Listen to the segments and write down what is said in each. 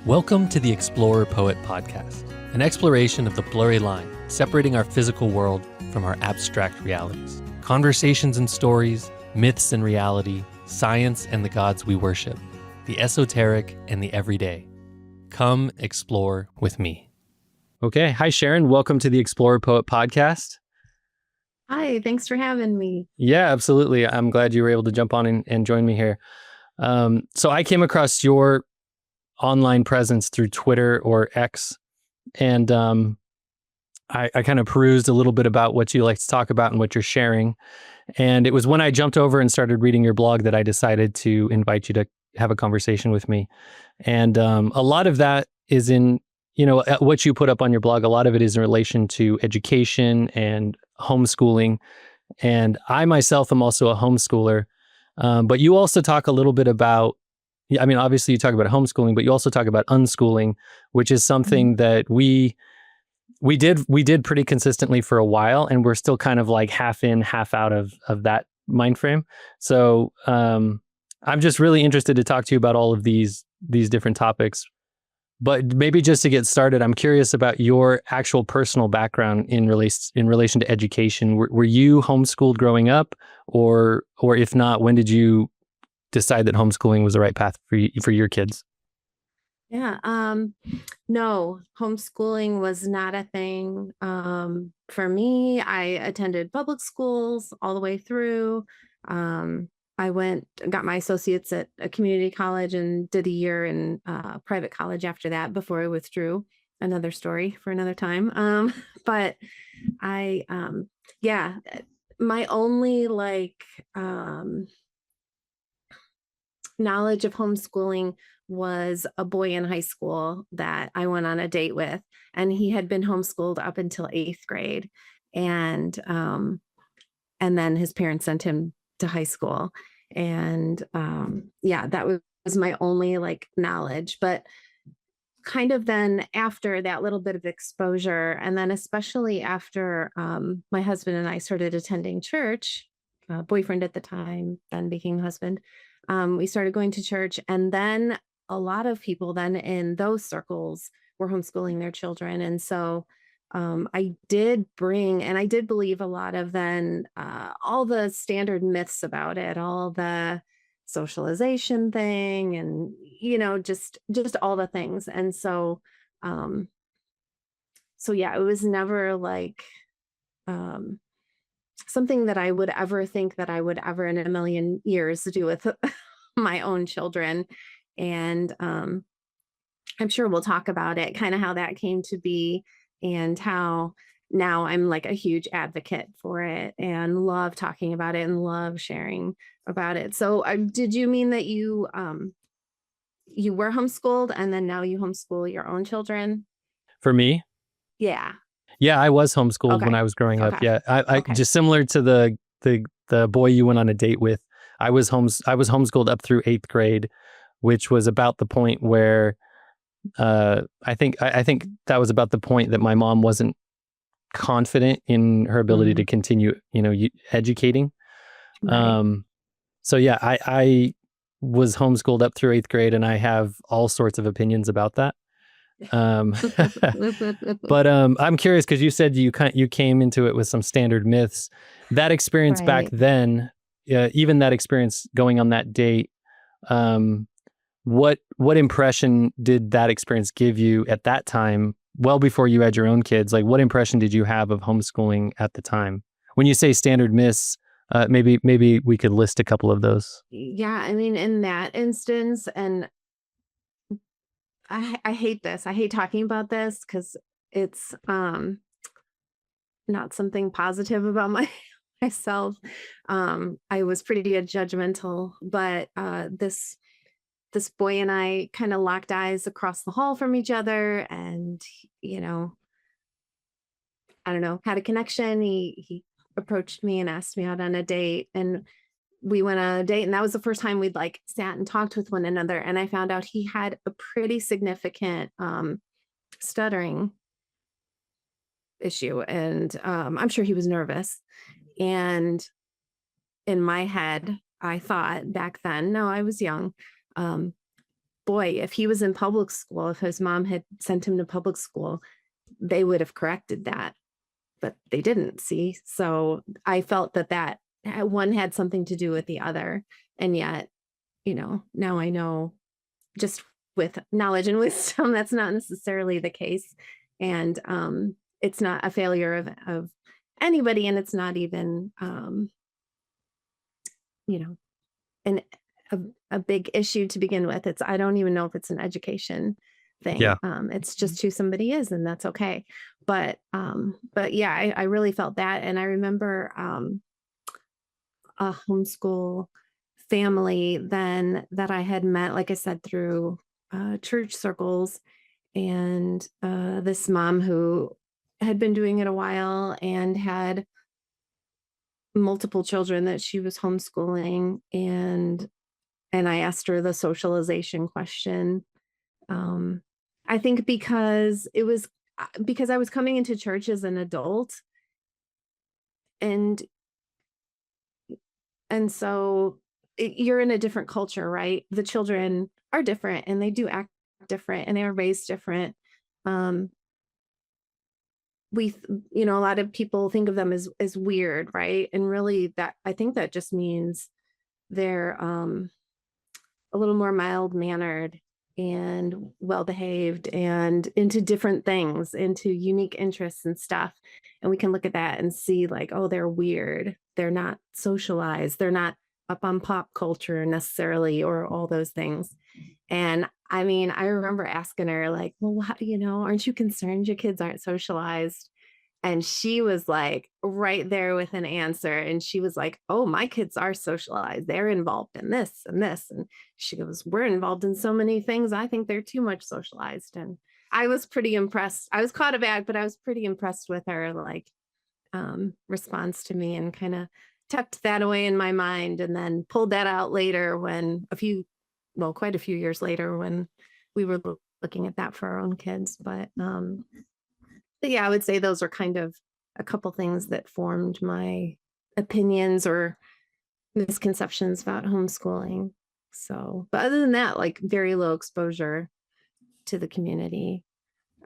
Welcome to the Explorer Poet Podcast, an exploration of the blurry line separating our physical world from our abstract realities. Conversations and stories, myths and reality, science and the gods we worship, the esoteric and the everyday. Come explore with me. Okay. Hi, Cherron. Welcome to the Explorer Poet Podcast. Hi, thanks for having me. Yeah, absolutely. I'm glad you were able to jump on and join me here. So I came across your online presence through Twitter or X, and I kind of perused a little bit about what you like to talk about and what you're sharing. And it was when I jumped over and started reading your blog that I decided to invite you to have a conversation with me. And a lot of that is in, what you put up on your blog. A lot of it is in relation to education and homeschooling. And I myself am also a homeschooler. But you also talk a little bit about, obviously you talk about homeschooling, but you also talk about unschooling, which is something that we did pretty consistently for a while, and we're still kind of like half in, half out of that mind frame. So I'm just really interested to talk to you about all of these different topics. But maybe just to get started, I'm curious about your actual personal background in relation to education. Were you homeschooled growing up, or if not, when did you decide that homeschooling was the right path for your kids? Yeah, no, homeschooling was not a thing. For me, I attended public schools all the way through. I got my associates at a community college and did a year in private college after that before I withdrew. Another story for another time. But I, yeah, my only knowledge of homeschooling was a boy in high school that I went on a date with, and he had been homeschooled up until 8th grade. And then his parents sent him to high school. And that was my only knowledge. But kind of then after that little bit of exposure, and then especially after my husband and I started attending church, boyfriend at the time, then became husband, we started going to church. And then a lot of people then in those circles were homeschooling their children. And so I did bring, and I did believe a lot of then all the standard myths about it, all the socialization thing, and just all the things. And so it was never something that I would ever think that I would ever in a million years do with my own children. And I'm sure we'll talk about it, kind of how that came to be, and how now I'm like a huge advocate for it and love talking about it and love sharing about it. So did you mean that you were homeschooled and then now you homeschool your own children? For me? Yeah. Yeah, I was homeschooled when I was growing up. Yeah, I just similar to the boy you went on a date with. I was homeschooled up through 8th grade, which was about the point where I think that was about the point that my mom wasn't confident in her ability to continue, educating. Right. So yeah, I was homeschooled up through 8th grade, and I have all sorts of opinions about that. But I'm curious because you said you came into it with some standard myths. That experience back then, even that experience going on that date, what impression did that experience give you at that time? Well, before you had your own kids, what impression did you have of homeschooling at the time? When you say standard myths, maybe we could list a couple of those. Yeah, in that instance, and I hate this. I hate talking about this because it's not something positive about myself. I was pretty judgmental, but this boy and I kind of locked eyes across the hall from each other, and I don't know, had a connection. He approached me and asked me out on a date, and we went on a date, and that was the first time we'd sat and talked with one another. And I found out he had a pretty significant stuttering issue, and I'm sure he was nervous. And in my head, I thought back then, no, I was young, boy, if he was in public school, if his mom had sent him to public school, they would have corrected that, but they didn't, see? So I felt that one had something to do with the other. And yet, now I know, just with knowledge and wisdom, that's not necessarily the case. And it's not a failure of anybody, and it's not even an a big issue to begin with. I don't even know if it's an education thing. Yeah. It's just who somebody is, and that's okay. But yeah, I really felt that. And I remember a homeschool family then that I had met, like I said, through church circles, and this mom who had been doing it a while and had multiple children that she was homeschooling, and I asked her the socialization question. I think because I was coming into church as an adult, and so you're in a different culture, right? The children are different, and they do act different, and they are raised different. A lot of people think of them as weird, right? And really, I think that just means they're a little more mild-mannered and well-behaved and into different things, into unique interests and stuff. And we can look at that and see, like, oh, they're weird. They're not socialized. They're not up on pop culture necessarily, or all those things. And I mean, I remember asking her, like, well, aren't you concerned your kids aren't socialized? And she was like right there with an answer. And she was like, oh, my kids are socialized. They're involved in this and this. And she goes, we're involved in so many things. I think they're too much socialized. And I was pretty impressed. I was caught aback, but I was pretty impressed with her, like, response to me, and kind of tucked that away in my mind, and then pulled that out later when quite a few years later, when we were looking at that for our own kids. But yeah, I would say those are kind of a couple things that formed my opinions or misconceptions about homeschooling. So, but other than that, like, very low exposure to the community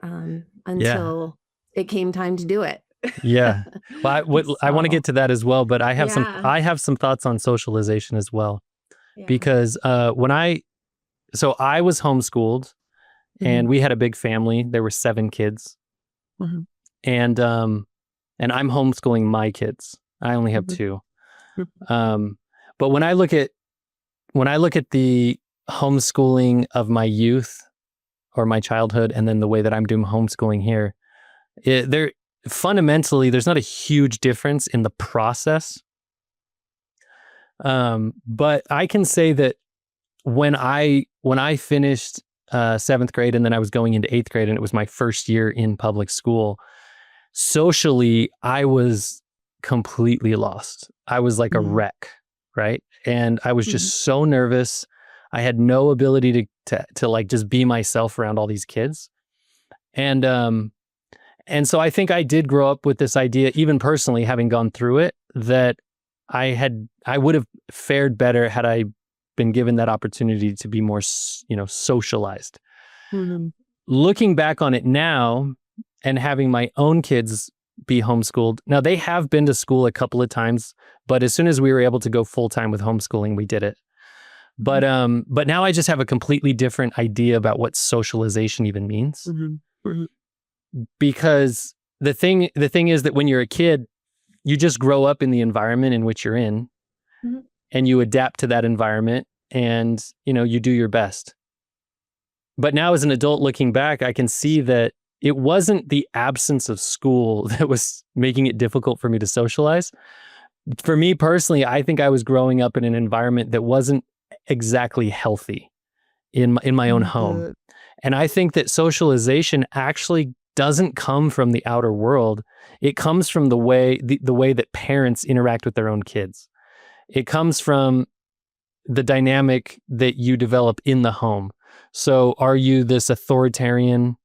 until it came time to do it. Yeah. Well, I want to get to that as well, but I have some thoughts on socialization as well. Yeah. Because I was homeschooled, and we had a big family. There were 7 kids. Mhm. And I'm homeschooling my kids. I only have 2. But when I look at the homeschooling of my youth or my childhood, and then the way that I'm doing homeschooling here, fundamentally, there's not a huge difference in the process. But I can say that when I finished 7th grade, and then I was going into 8th grade, and it was my first year in public school, socially, I was completely lost. I was like a wreck, right? And I was just so nervous. I had no ability to like just be myself around all these kids. And so I think I did grow up with this idea, even personally, having gone through it, that I would have fared better had I been given that opportunity to be more, socialized. Mm-hmm. Looking back on it now, and having my own kids be homeschooled. Now, they have been to school a couple of times, but as soon as we were able to go full-time with homeschooling, we did it. But now I just have a completely different idea about what socialization even means. Mm-hmm. Because the thing is that when you're a kid, you just grow up in the environment in which you're in, and you adapt to that environment, and you do your best. But now, as an adult looking back, I can see that it wasn't the absence of school that was making it difficult for me to socialize. For me personally, I think I was growing up in an environment that wasn't exactly healthy in my own home. And I think that socialization actually doesn't come from the outer world. It comes from the way that parents interact with their own kids. It comes from the dynamic that you develop in the home. So are you this authoritarian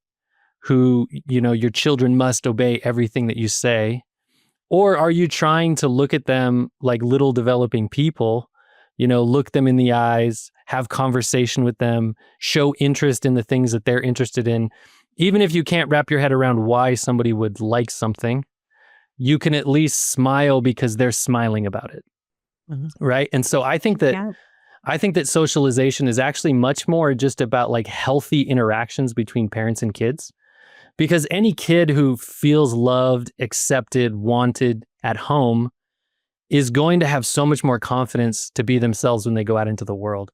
who, your children must obey everything that you say? Or are you trying to look at them like little developing people look them in the eyes, have conversation with them, show interest in the things that they're interested in. Even if you can't wrap your head around why somebody would like something, you can at least smile because they're smiling about it. Right. And so I think that socialization is actually much more just about like healthy interactions between parents and kids, because any kid who feels loved, accepted, wanted at home is going to have so much more confidence to be themselves when they go out into the world.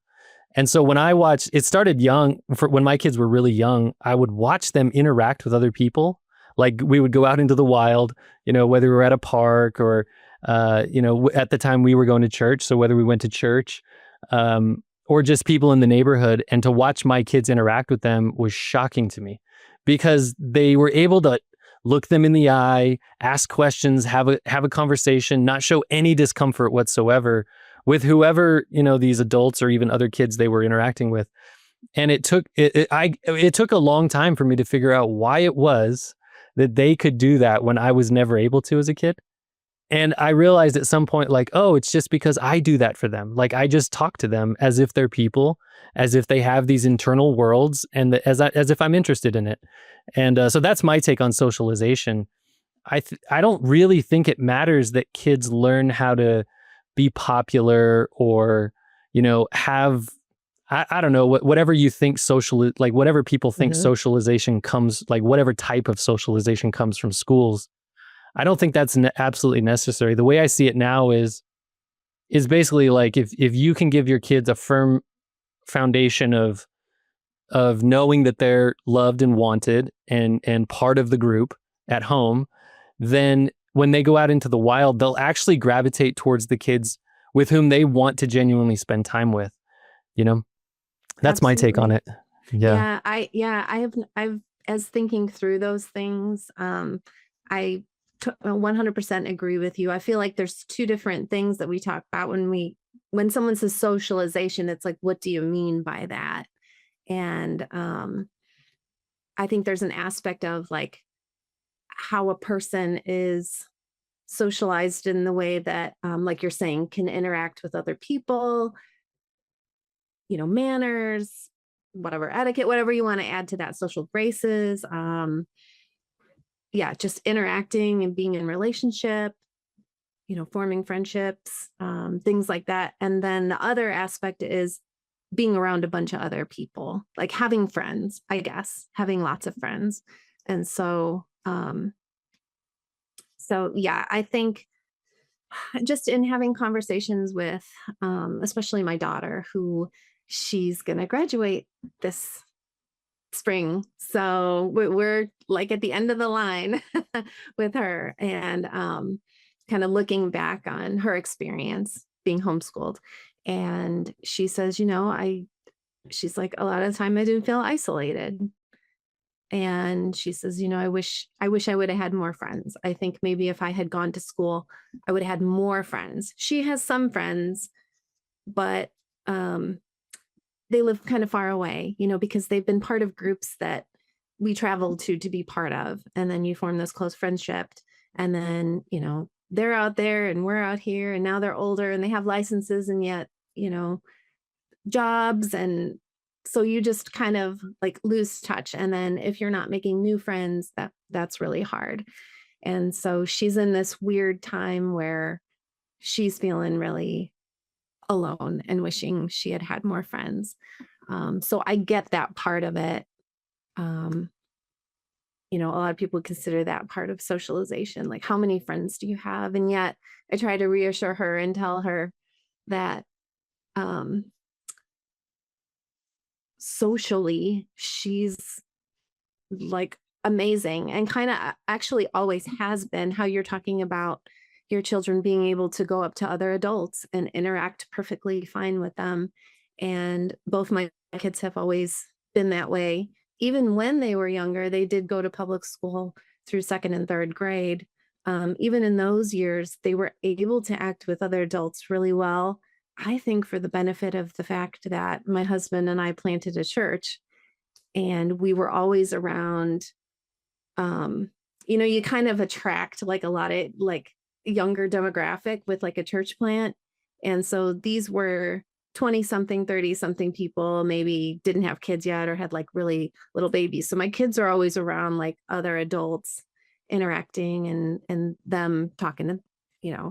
And so when I watch, it started young. When my kids were really young, I would watch them interact with other people. Like we would go out into the wild, whether we were at a park or, at the time we were going to church. So whether we went to church or just people in the neighborhood, and to watch my kids interact with them was shocking to me, because they were able to look them in the eye, ask questions, have a conversation, not show any discomfort whatsoever with whoever, these adults or even other kids they were interacting with. And it took a long time for me to figure out why it was that they could do that when I was never able to as a kid. And I realized at some point, like, oh, it's just because I do that for them. Like, I just talk to them as if they're people, as if they have these internal worlds, and as if I'm interested in it. And so that's my take on socialization. I don't really think it matters that kids learn how to be popular or, have, I don't know, whatever you think like whatever people think socialization comes, like whatever type of socialization comes from schools. I don't think that's absolutely necessary. The way I see it now is basically like if you can give your kids a firm foundation of knowing that they're loved and wanted and part of the group at home, then when they go out into the wild, they'll actually gravitate towards the kids with whom they want to genuinely spend time with. That's Absolutely. my take on it. Yeah. I've as thinking through those things, I 100% agree with you. I feel like there's two different things that we talk about when someone says socialization. It's like, what do you mean by that? And I think there's an aspect of like how a person is socialized in the way that, like you're saying, can interact with other people, manners, whatever, etiquette, whatever you want to add to that, social graces. Just interacting and being in relationship, forming friendships, things like that. And then the other aspect is being around a bunch of other people, like having friends, I guess, having lots of friends. And so, I think just in having conversations with, especially my daughter, who she's going to graduate this spring. So we're like at the end of the line with her, and kind of looking back on her experience being homeschooled. And she says, she's like, a lot of the time I didn't feel isolated. And she says, I wish I would have had more friends. I think maybe if I had gone to school, I would have had more friends. She has some friends, but they live kind of far away, because they've been part of groups that we traveled to be part of. And then you form this close friendship. And then, they're out there and we're out here, and now they're older and they have licenses and yet, jobs. And so you just kind of like lose touch. And then if you're not making new friends, that's really hard. And so she's in this weird time where she's feeling really alone and wishing she had had more friends. So I get that part of it. A lot of people consider that part of socialization. Like, how many friends do you have? And yet I try to reassure her and tell her that socially she's like amazing, and kind of actually always has been. How you're talking about your children being able to go up to other adults and interact perfectly fine with them. And both my kids have always been that way. Even when they were younger, they did go to public school through second and third grade. Even in those years, they were able to act with other adults really well. I think for the benefit of the fact that my husband and I planted a church, and we were always around, you kind of attract like a lot of like younger demographic with like a church plant. And so these were 20 something, 30 something people, maybe didn't have kids yet or had like really little babies. So my kids are always around like other adults interacting and them talking to,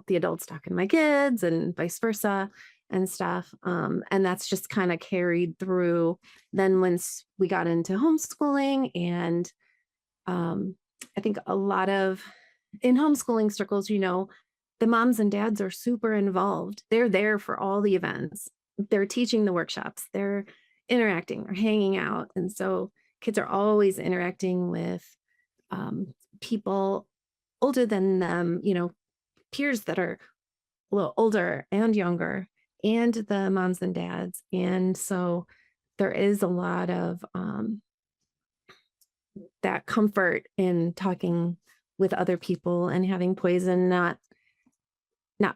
the adults talking to my kids and vice versa and stuff. And that's just kind of carried through. Then once we got into homeschooling, and I think a lot of in homeschooling circles, the moms and dads are super involved. They're there for all the events. They're teaching the workshops. They're interacting or hanging out. And so kids are always interacting with people older than them, peers that are a little older and younger, and the moms and dads. And so there is a lot of that comfort in talking with other people and having poison, not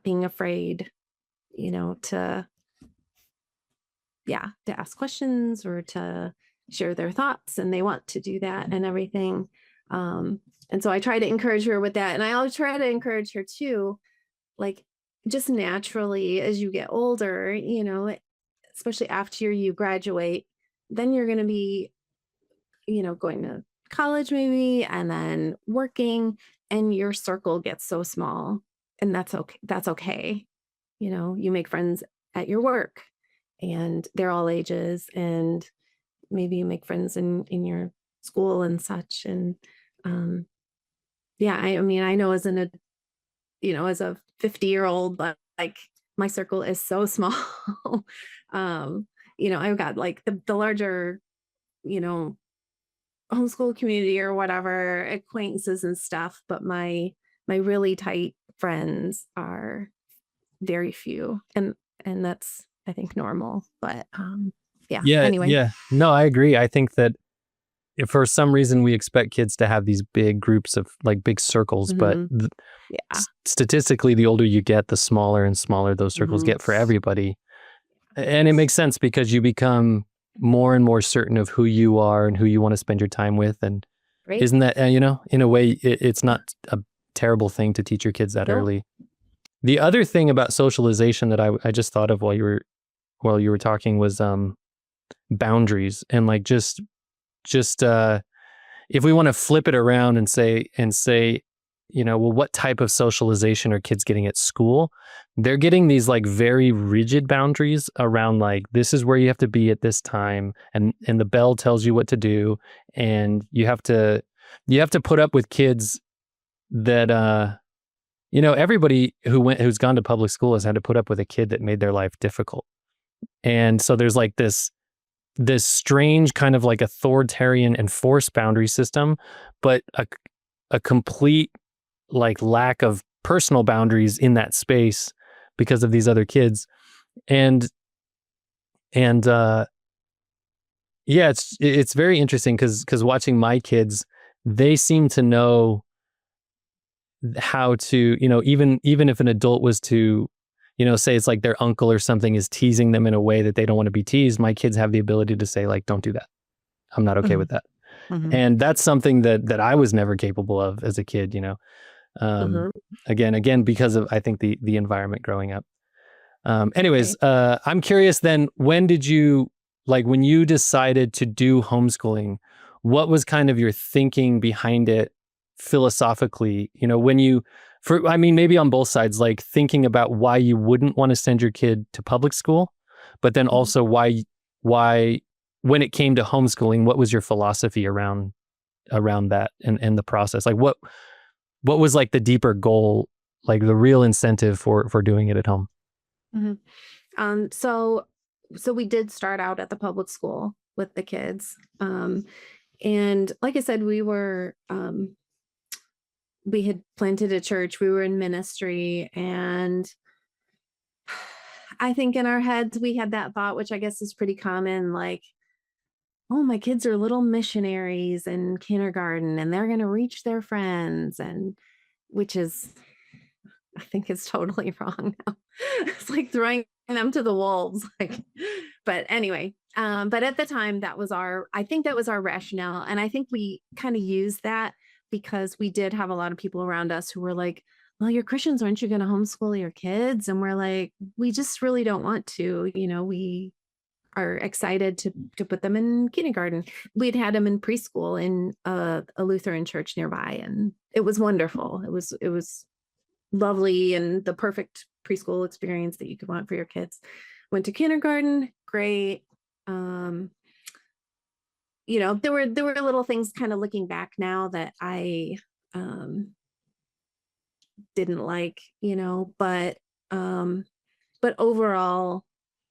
being afraid, to ask questions or to share their thoughts, and they want to do that and everything. And so I try to encourage her with that. And I always try to encourage her too, like just naturally as you get older, especially after you graduate, then you're going to be, going to college maybe, and then working, and your circle gets so small, and that's okay. That's okay. You make friends at your work and they're all ages, and maybe you make friends in your school and such. And I mean, I know as as a 50-year-old, like my circle is so small. I've got like the larger, homeschool community or whatever, acquaintances and stuff, but my really tight friends are very few, and that's, I think, normal. But anyway. Yeah. No, I agree. I think that if for some reason we expect kids to have these big groups of like big circles, but statistically, the older you get, the smaller and smaller those circles get for everybody. And it makes sense because you become more and more certain of who you are and who you want to spend your time with. And isn't that, in a way, it's not a terrible thing to teach your kids that early. The other thing about socialization that I just thought of while you were talking was boundaries, and like just if we want to flip it around and say, well, what type of socialization are kids getting at school? They're getting these like very rigid boundaries around like, this is where you have to be at this time, and the bell tells you what to do, and you have to put up with kids that everybody who's gone to public school has had to put up with a kid that made their life difficult. And so there's like this strange kind of like authoritarian enforced boundary system, but a complete like lack of personal boundaries in that space because of these other kids. And it's very interesting because watching my kids, they seem to know how to, even if an adult was to, say it's like their uncle or something is teasing them in a way that they don't want to be teased, my kids have the ability to say like, don't do that. I'm not okay with that. And that's something that I was never capable of as a kid, again, because of, I think, the environment growing up. Anyways, I'm curious then, when you decided to do homeschooling, what was kind of your thinking behind it philosophically? Maybe on both sides, like thinking about why you wouldn't want to send your kid to public school, but then also why when it came to homeschooling, what was your philosophy around that and the process? Like what was like the deeper goal, like the real incentive for doing it at home? So we did start out at the public school with the kids. And like I said, we had planted a church, we were in ministry, and I think in our heads we had that thought, which I guess is pretty common, like, oh, my kids are little missionaries in kindergarten and they're going to reach their friends, and which is, I think it's totally wrong now. It's like throwing them to the wolves. But anyway, but at the time I think that was our rationale. And I think we kind of used that because we did have a lot of people around us who were like, well, you're Christians, aren't you going to homeschool your kids? And we're like, we just really don't want to, we are excited to put them in kindergarten. We'd had them in preschool in a Lutheran church nearby, and it was wonderful. It was lovely and the perfect preschool experience that you could want for your kids. Went to kindergarten, great. There were little things kind of looking back now that I didn't like, but overall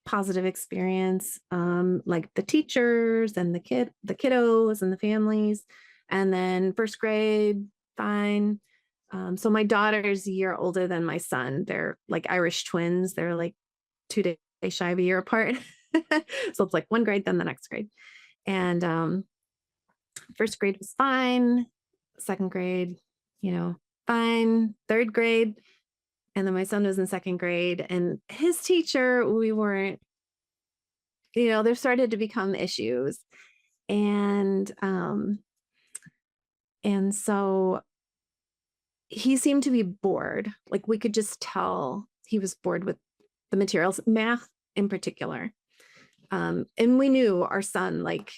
positive experience, like the teachers and the kiddos and the families. And then first grade, fine. So my daughter's a year older than my son. They're like Irish twins. They're like 2 days shy of a year apart. So it's like one grade, then the next grade. And first grade was fine. Second grade, fine. Third grade. And then my son was in second grade, and his teacher, we weren't, there started to become issues. And so he seemed to be bored. Like we could just tell he was bored with the materials, math in particular. And we knew our son, like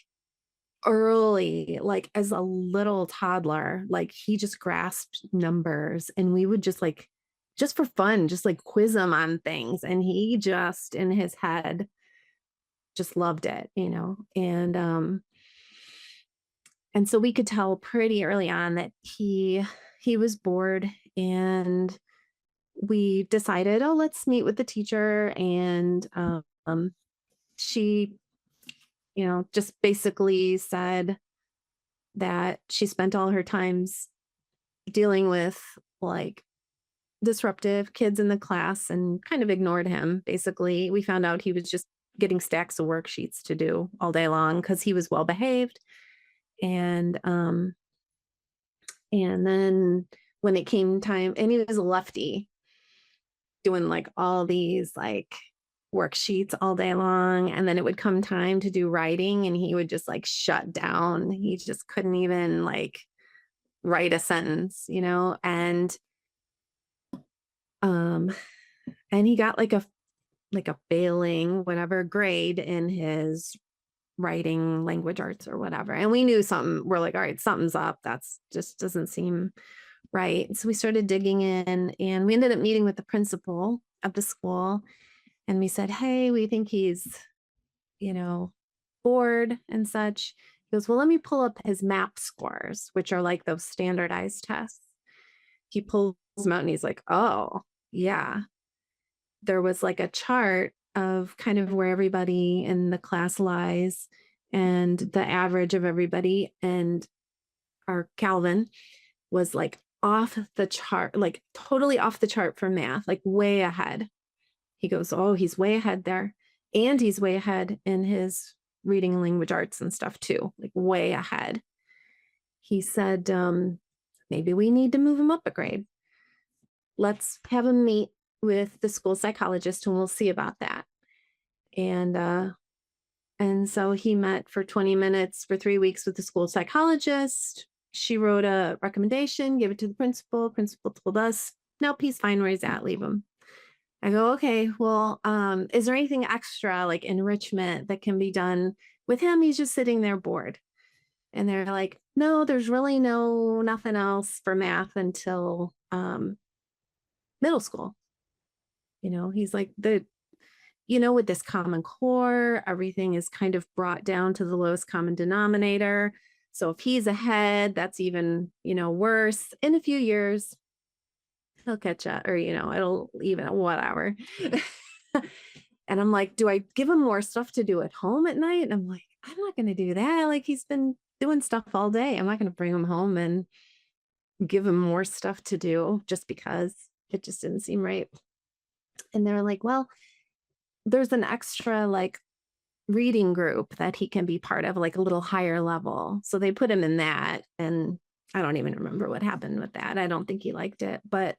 early, like as a little toddler, like he just grasped numbers, and we would just for fun, just like quiz him on things. And he just in his head just loved it, and so we could tell pretty early on that he was bored. And we decided, oh, let's meet with the teacher. And she, just basically said that she spent all her times dealing with like disruptive kids in the class and kind of ignored him. Basically, we found out he was just getting stacks of worksheets to do all day long because he was well behaved. And then when it came time, and he was a lefty, doing like all these like worksheets all day long, and then it would come time to do writing, and he would just like shut down. He just couldn't even like write a sentence, and he got like a failing whatever grade in his writing language arts or whatever. And we knew something. We're like, all right, something's up. That's just doesn't seem right. So we started digging in, and we ended up meeting with the principal of the school. And we said, hey, we think he's, bored and such. He goes, well, let me pull up his MAP scores, which are like those standardized tests. He pulls them out, and he's like, oh, yeah. There was like a chart of kind of where everybody in the class lies and the average of everybody. And our Calvin was like off the chart, like totally off the chart for math, like way ahead. He goes, oh, he's way ahead there. And he's way ahead in his reading and language arts and stuff too, like way ahead. He said, maybe we need to move him up a grade. Let's have him meet with the school psychologist, and we'll see about that. And so he met for 20 minutes for 3 weeks with the school psychologist. She wrote a recommendation, gave it to the principal. Principal told us, nope, he's fine where he's at, leave him. I go, okay, well, is there anything extra like enrichment that can be done with him? He's just sitting there bored. And they're like, no, there's really nothing else for math until middle school. He's like with this Common Core, everything is kind of brought down to the lowest common denominator. So if he's ahead, that's even, worse. In a few years, he'll catch up, or, it'll even whatever. And I'm like, do I give him more stuff to do at home at night? And I'm like, I'm not going to do that. Like he's been doing stuff all day. I'm not going to bring him home and give him more stuff to do just because it just didn't seem right. And they're like, well, there's an extra like reading group that he can be part of, like a little higher level. So they put him in that. And I don't even remember what happened with that. I don't think he liked it. But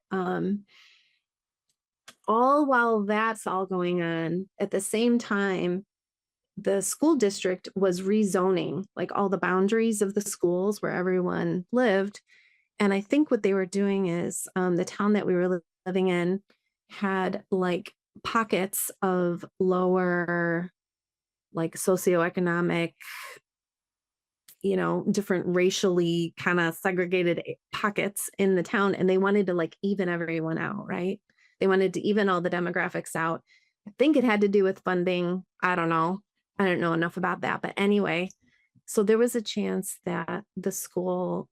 all while that's all going on, at the same time, the school district was rezoning like all the boundaries of the schools where everyone lived. And I think what they were doing is the town that we were living in had like pockets of lower, like socioeconomic, different racially kind of segregated pockets in the town. And they wanted to like even everyone out, right? They wanted to even all the demographics out. I think it had to do with funding. I don't know. I don't know enough about that. But anyway, so there was a chance that the school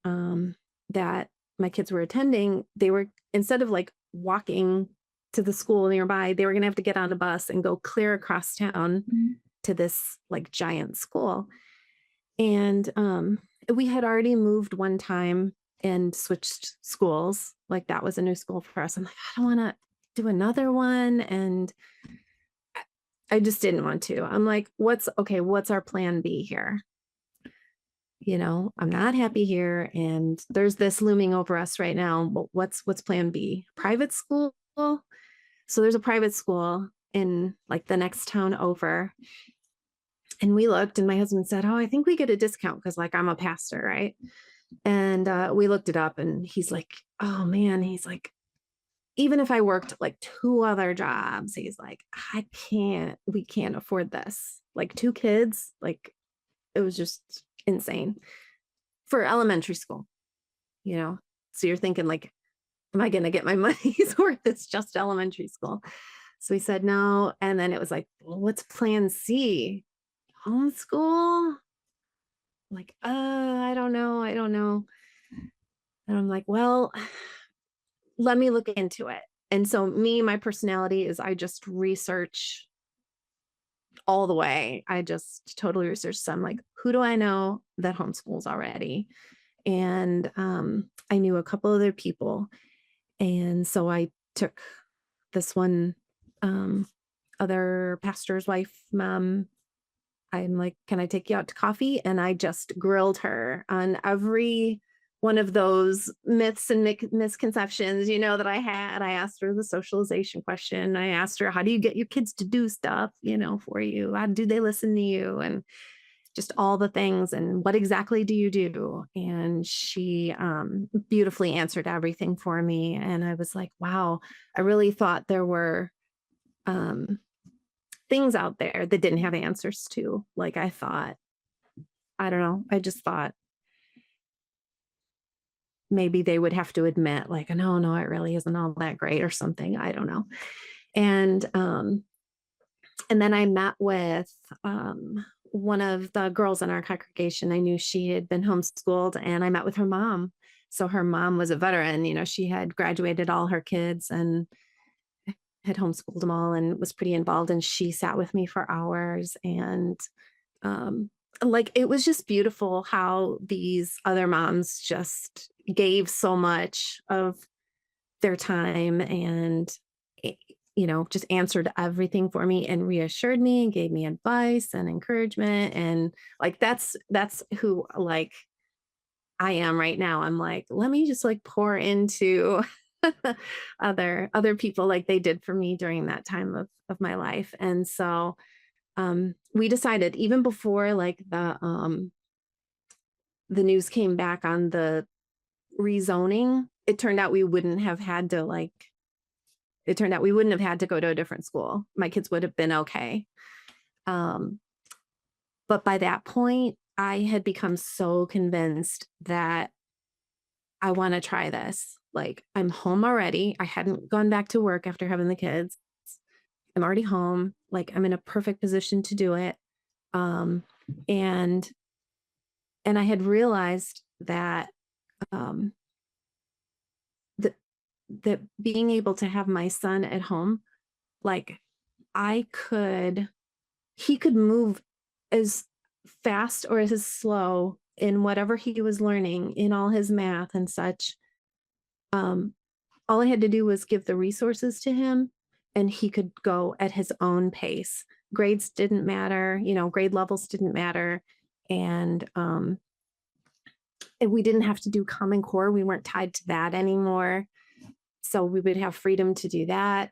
that my kids were attending, they were, instead of like walking to the school nearby, they were going to have to get on a bus and go clear across town to this like giant school. And we had already moved one time and switched schools. Like that was a new school for us. I'm like, I don't want to do another one. And I just didn't want to. I'm like, what's our plan B here? I'm not happy here. And there's this looming over us right now. But what's plan B? Private school? So there's a private school in like the next town over. And we looked and my husband said, oh, I think we get a discount because like I'm a pastor, right? And we looked it up and he's like, oh man, he's like, even if I worked like 2 other jobs, he's like, we can't afford this. Like 2 kids, like it was just insane for elementary school, So you're thinking like, am I going to get my money's worth? It's just elementary school. So he said no. And then it was like, well, what's plan C? Homeschool? Like, I don't know. And I'm like, well, let me look into it. And so my personality is I just research all the way. I just totally research. So I'm like, who do I know that homeschools already? And I knew a couple other people. And so I took this one other pastor's wife, mom. I'm like, can I take you out to coffee? And I just grilled her on every one of those myths and misconceptions, that I had. I asked her the socialization question. I asked her, how do you get your kids to do stuff, for you? How do they listen to you? And just all the things. And what exactly do you do? And she beautifully answered everything for me. And I was like, wow, I really thought there were things out there that didn't have answers to. Like I thought, I don't know. I just thought maybe they would have to admit like, no, it really isn't all that great or something. I don't know. And then I met with one of the girls in our congregation. I knew she had been homeschooled and I met with her mom. So her mom was a veteran, she had graduated all her kids and had homeschooled them all and was pretty involved. And she sat with me for hours. And like, it was just beautiful how these other moms just gave so much of their time and, just answered everything for me and reassured me and gave me advice and encouragement. And like, that's who like I am right now. I'm like, let me just like pour into other people like they did for me during that time of my life. And so we decided even before like the news came back on the rezoning, it turned out we wouldn't have had to go to a different school. My kids would have been okay. But by that point, I had become so convinced that I want to try this. Like I'm home already. I hadn't gone back to work after having the kids. I'm already home. Like I'm in a perfect position to do it. And I had realized that that being able to have my son at home, like he could move as fast or as slow in whatever he was learning in all his math and such. All I had to do was give the resources to him and he could go at his own pace. Grades didn't matter, grade levels didn't matter. And we didn't have to do Common Core. We weren't tied to that anymore. So we would have freedom to do that.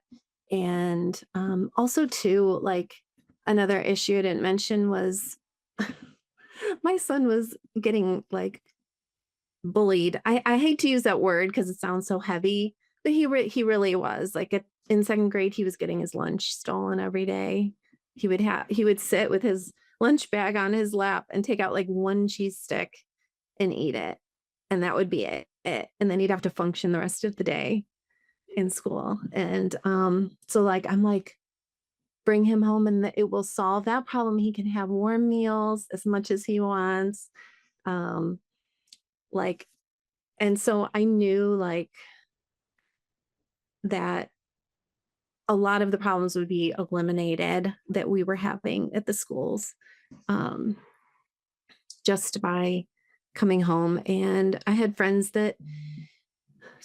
And also too, like another issue I didn't mention was my son was getting like bullied. I hate to use that word because it sounds so heavy, but he really was. Like in second grade, he was getting his lunch stolen every day. He would sit with his lunch bag on his lap and take out like one cheese stick and eat it, and that would be it. And then he'd have to function the rest of the day in school. And so like I'm like, bring him home and it will solve that problem. He can have warm meals as much as he wants. Um, like, and so I knew like that a lot of the problems would be eliminated that we were having at the schools, um, just by coming home. And I had friends that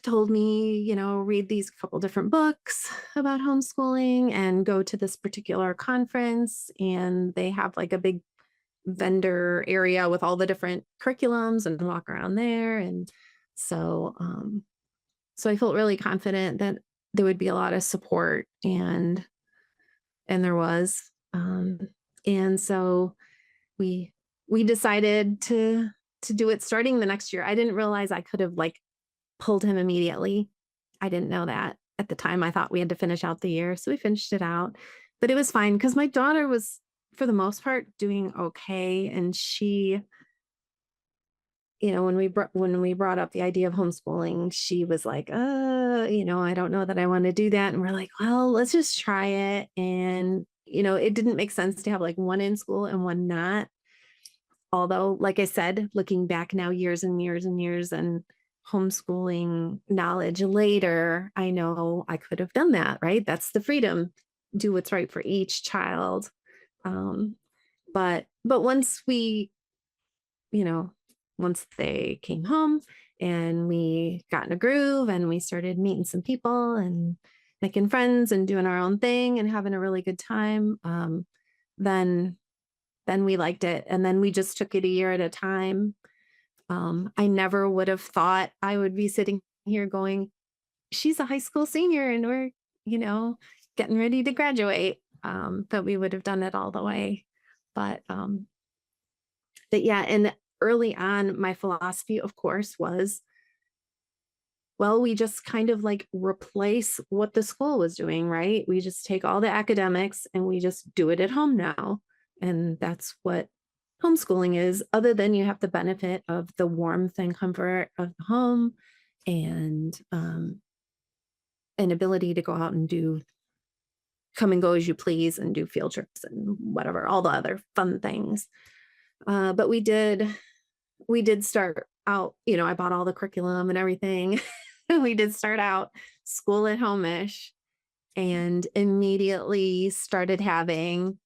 told me, read these couple different books about homeschooling and go to this particular conference. And they have like a big vendor area with all the different curriculums and walk around there. And so, so I felt really confident that there would be a lot of support, and there was, and so we decided to do it starting the next year. I didn't realize I could have like pulled him immediately. I didn't know that at the time. I thought we had to finish out the year. So we finished it out, but it was fine because my daughter was, for the most part, doing okay. And she, when we brought up the idea of homeschooling, she was like, I don't know that I want to do that. And we're like, well, let's just try it. And, it didn't make sense to have like one in school and one not. Although, like I said, looking back now years and years and years and homeschooling knowledge later, I know I could have done that, right? That's the freedom, do what's right for each child. But once once they came home and we got in a groove and we started meeting some people and making friends and doing our own thing and having a really good time, then we liked it. And then we just took it a year at a time. I never would have thought I would be sitting here going, she's a high school senior and we're, getting ready to graduate. That we would have done it all the way. But yeah, and early on, my philosophy, of course, was, well, we just kind of like replace what the school was doing, right? We just take all the academics and we just do it at home now. And that's what homeschooling is, other than you have the benefit of the warmth and comfort of the home and an ability to go out and come and go as you please and do field trips and whatever, all the other fun things. But we did start out, I bought all the curriculum and everything. We did start out school at home-ish and immediately started having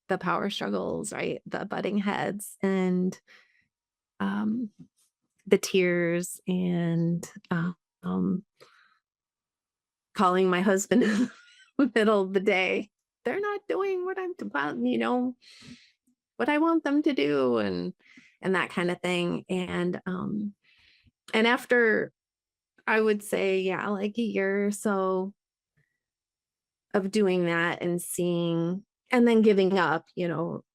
the power struggles, right? The butting heads and the tears and calling my husband in the middle of the day. They're not doing what I'm about, what I want them to do and that kind of thing. And after, I would say, yeah, like a year or so of doing that and seeing, and then giving up,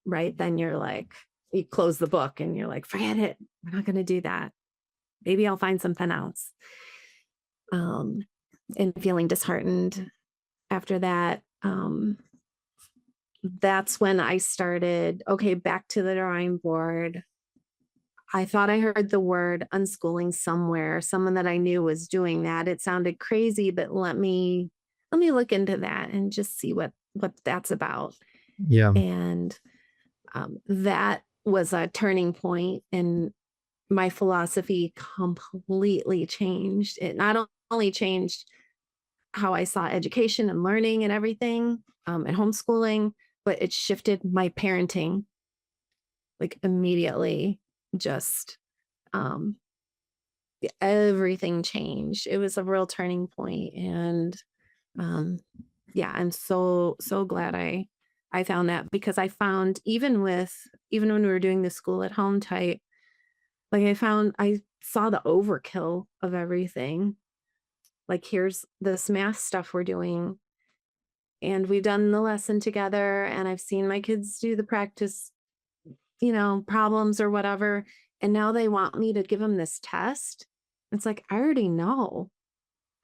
right? Then you're like, you close the book and you're like, forget it. We're not going to do that. Maybe I'll find something else. And feeling disheartened after that. That's when I started, okay, back to the drawing board. I thought I heard the word unschooling somewhere. Someone that I knew was doing that. It sounded crazy, but let me look into that and just see what that's about. Yeah. And that was a turning point, and my philosophy completely changed. It not only changed how I saw education and learning and everything, and homeschooling, but it shifted my parenting like immediately. Just everything changed. It was a real turning point. And yeah, I'm so glad I found that, because I found even when we were doing the school at home type, like I saw the overkill of everything. Like, here's this math stuff we're doing, and we've done the lesson together, and I've seen my kids do the practice, problems or whatever. And now they want me to give them this test. It's like, I already know.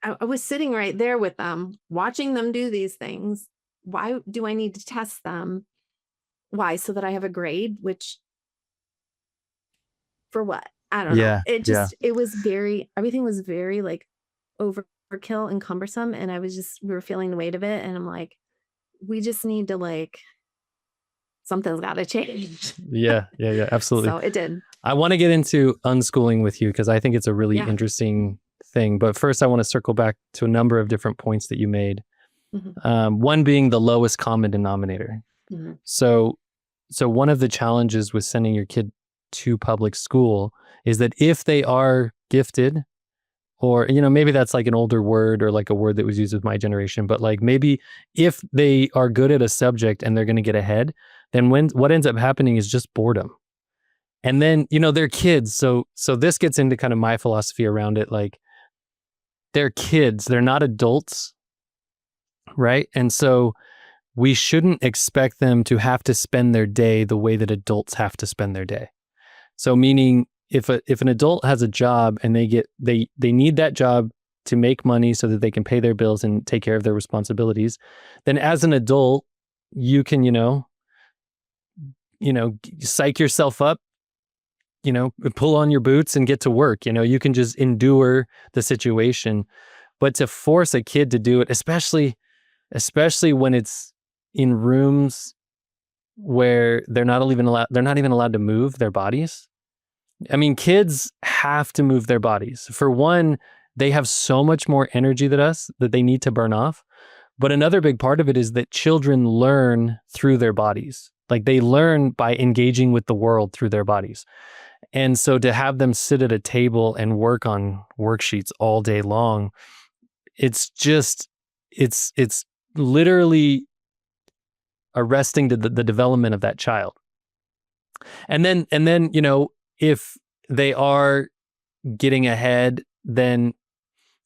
I was sitting right there with them, watching them do these things. Why do I need to test them? Why? So that I have a grade, which for what? I don't know. It just, it was everything was very like overkill and cumbersome. And we were feeling the weight of it. And I'm like, we just need to like, something's got to change. Yeah, absolutely. So it did. I want to get into unschooling with you because I think it's a really interesting thing. But first, I want to circle back to a number of different points that you made. One being the lowest common denominator. So one of the challenges with sending your kid to public school is that if they are gifted, or, you know, maybe that's like an older word or like a word that was used with my generation, but like maybe if they are good at a subject and they're going to get ahead, then what ends up happening is just boredom. And then, you know, they're kids. So this gets into kind of my philosophy around it. Like, they're kids, they're not adults, right? And so we shouldn't expect them to have to spend their day the way that adults have to spend their day. So meaning if an adult has a job and they need that job to make money so that they can pay their bills and take care of their responsibilities, then as an adult, you can, you know, psych yourself up, you know, pull on your boots and get to work. You know, you can just endure the situation. But to force a kid to do it, especially when it's in rooms where they're not even allowed to move their bodies. I mean, kids have to move their bodies. For one, they have so much more energy than us that they need to burn off. But another big part of it is that children learn through their bodies. Like, they learn by engaging with the world through their bodies. And so to have them sit at a table and work on worksheets all day long, it's literally arresting the development of that child. And then, you know, if they are getting ahead, then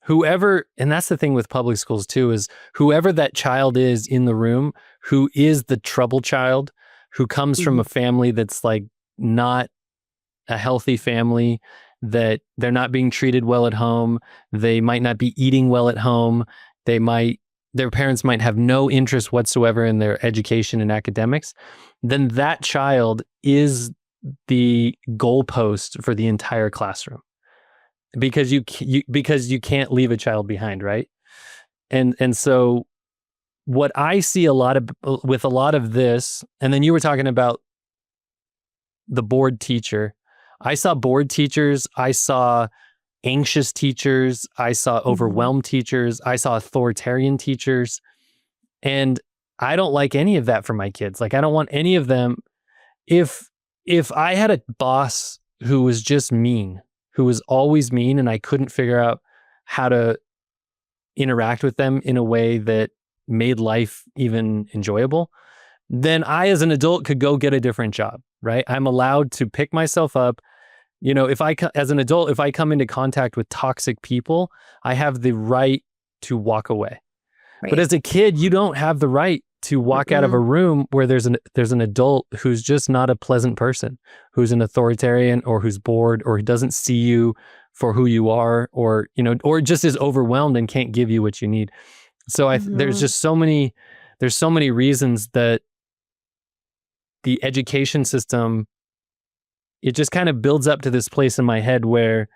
whoever, and that's the thing with public schools too, is whoever that child is in the room, who is the trouble child, who comes from a family that's like not a healthy family, that they're not being treated well at home, they might not be eating well at home, their parents might have no interest whatsoever in their education and academics, then that child is the goalpost for the entire classroom, because you can't leave a child behind, right? And so what I see with a lot of this, and then you were talking about the bored teacher. I saw bored teachers, I saw anxious teachers, I saw overwhelmed teachers, I saw authoritarian teachers, and I don't like any of that for my kids. Like, I don't want any of them. If I had a boss who was just mean, who was always mean, and I couldn't figure out how to interact with them in a way that made life even enjoyable, then I, as an adult, could go get a different job, right? I'm allowed to pick myself up. You know, as an adult, if I come into contact with toxic people, I have the right to walk away. Right. But as a kid, you don't have the right to walk out of a room where there's an adult who's just not a pleasant person, who's an authoritarian, or who's bored, or who doesn't see you for who you are, or, you know, or just is overwhelmed and can't give you what you need. So there's so many reasons that the education system, it just kind of builds up to this place in my head where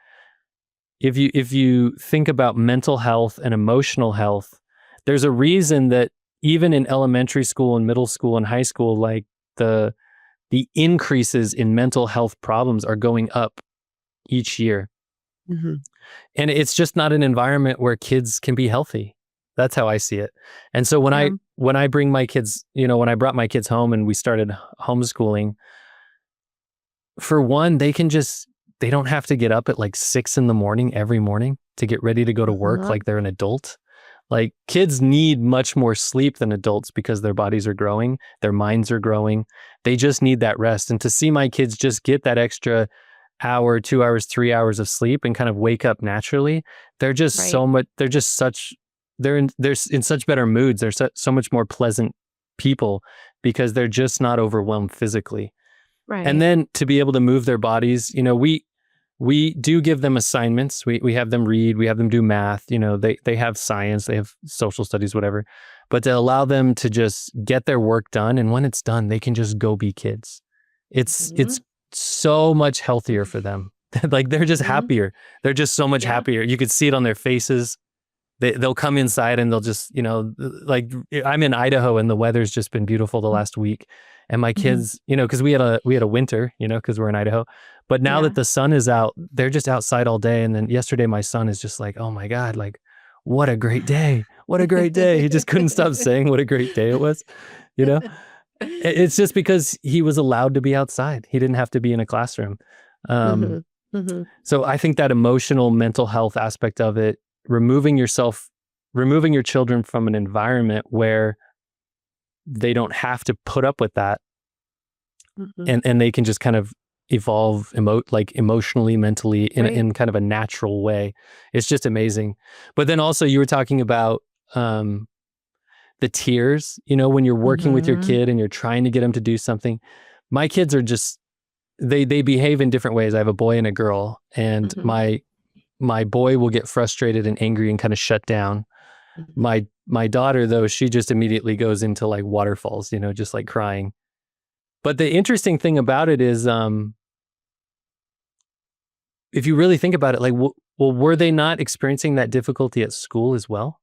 if you think about mental health and emotional health, there's a reason that even in elementary school and middle school and high school, like the increases in mental health problems are going up each year. And it's just not an environment where kids can be healthy. That's how I see it. And so when I bring my kids, you know, when I brought my kids home and we started homeschooling, for one, they don't have to get up at like 6 a.m. every morning to get ready to go to work like they're an adult. Like, kids need much more sleep than adults because their bodies are growing, their minds are growing. They just need that rest. And to see my kids just get that extra hour, 2 hours, 3 hours of sleep and kind of wake up naturally, they're just they're in such better moods. They're so much more pleasant people because they're just not overwhelmed physically. Right. And then to be able to move their bodies, we do give them assignments. We have them read, we have them do math, they have science, they have social studies, whatever. But to allow them to just get their work done, and when it's done, they can just go be kids. It's so much healthier for them. Like they're just happier. They're just so much happier. You could see it on their faces. They'll come inside and they'll just, like I'm in Idaho and the weather's just been beautiful the last week. And my kids, because we had a winter, because we're in Idaho. But now that the sun is out, they're just outside all day. And then yesterday, my son is just like, oh my God, like, what a great day. What a great day. He just couldn't stop saying what a great day it was. It's just because he was allowed to be outside. He didn't have to be in a classroom. So I think that emotional, mental health aspect of it, removing your children from an environment where they don't have to put up with that, and they can just kind of evolve emotionally, mentally in kind of a natural way. It's just amazing. But then also you were talking about the tears, when you're working with your kid and you're trying to get them to do something. My kids are just, they behave in different ways. I have a boy and a girl, and my boy will get frustrated and angry and kind of shut down. My daughter, though, she just immediately goes into like waterfalls, just like crying. But the interesting thing about it is, if you really think about it, like, well, were they not experiencing that difficulty at school as well?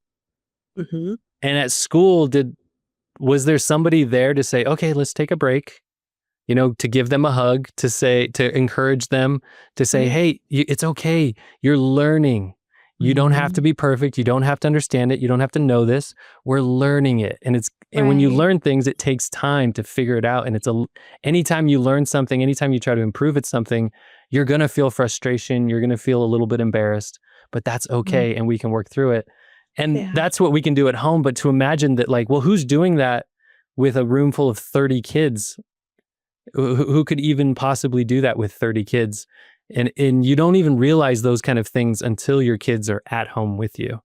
And at school, was there somebody there to say, okay, let's take a break, to give them a hug, to encourage them, to say, hey, it's okay. You're learning. You don't have to be perfect. You don't have to understand it. You don't have to know this. We're learning it. And when you learn things, it takes time to figure it out. And anytime you learn something, anytime you try to improve at something, you're going to feel frustration. You're going to feel a little bit embarrassed, but that's okay. And we can work through it. And that's what we can do at home. But to imagine that, like, well, who's doing that with a room full of 30 kids? Who could even possibly do that with 30 kids? And you don't even realize those kind of things until your kids are at home with you.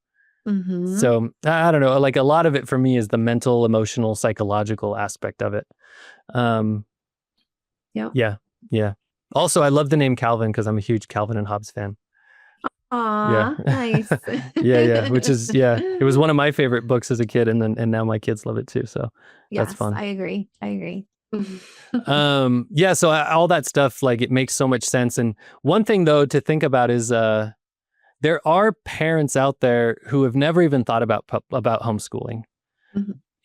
So I don't know, like a lot of it for me is the mental, emotional, psychological aspect of it. Yeah. Also, I love the name Calvin because I'm a huge Calvin and Hobbes fan. Aw, nice. Yeah. Which is, it was one of my favorite books as a kid, and now my kids love it too. So that's fun. I agree. So all that stuff, like, it makes so much sense. And one thing though to think about is there are parents out there who have never even thought about homeschooling.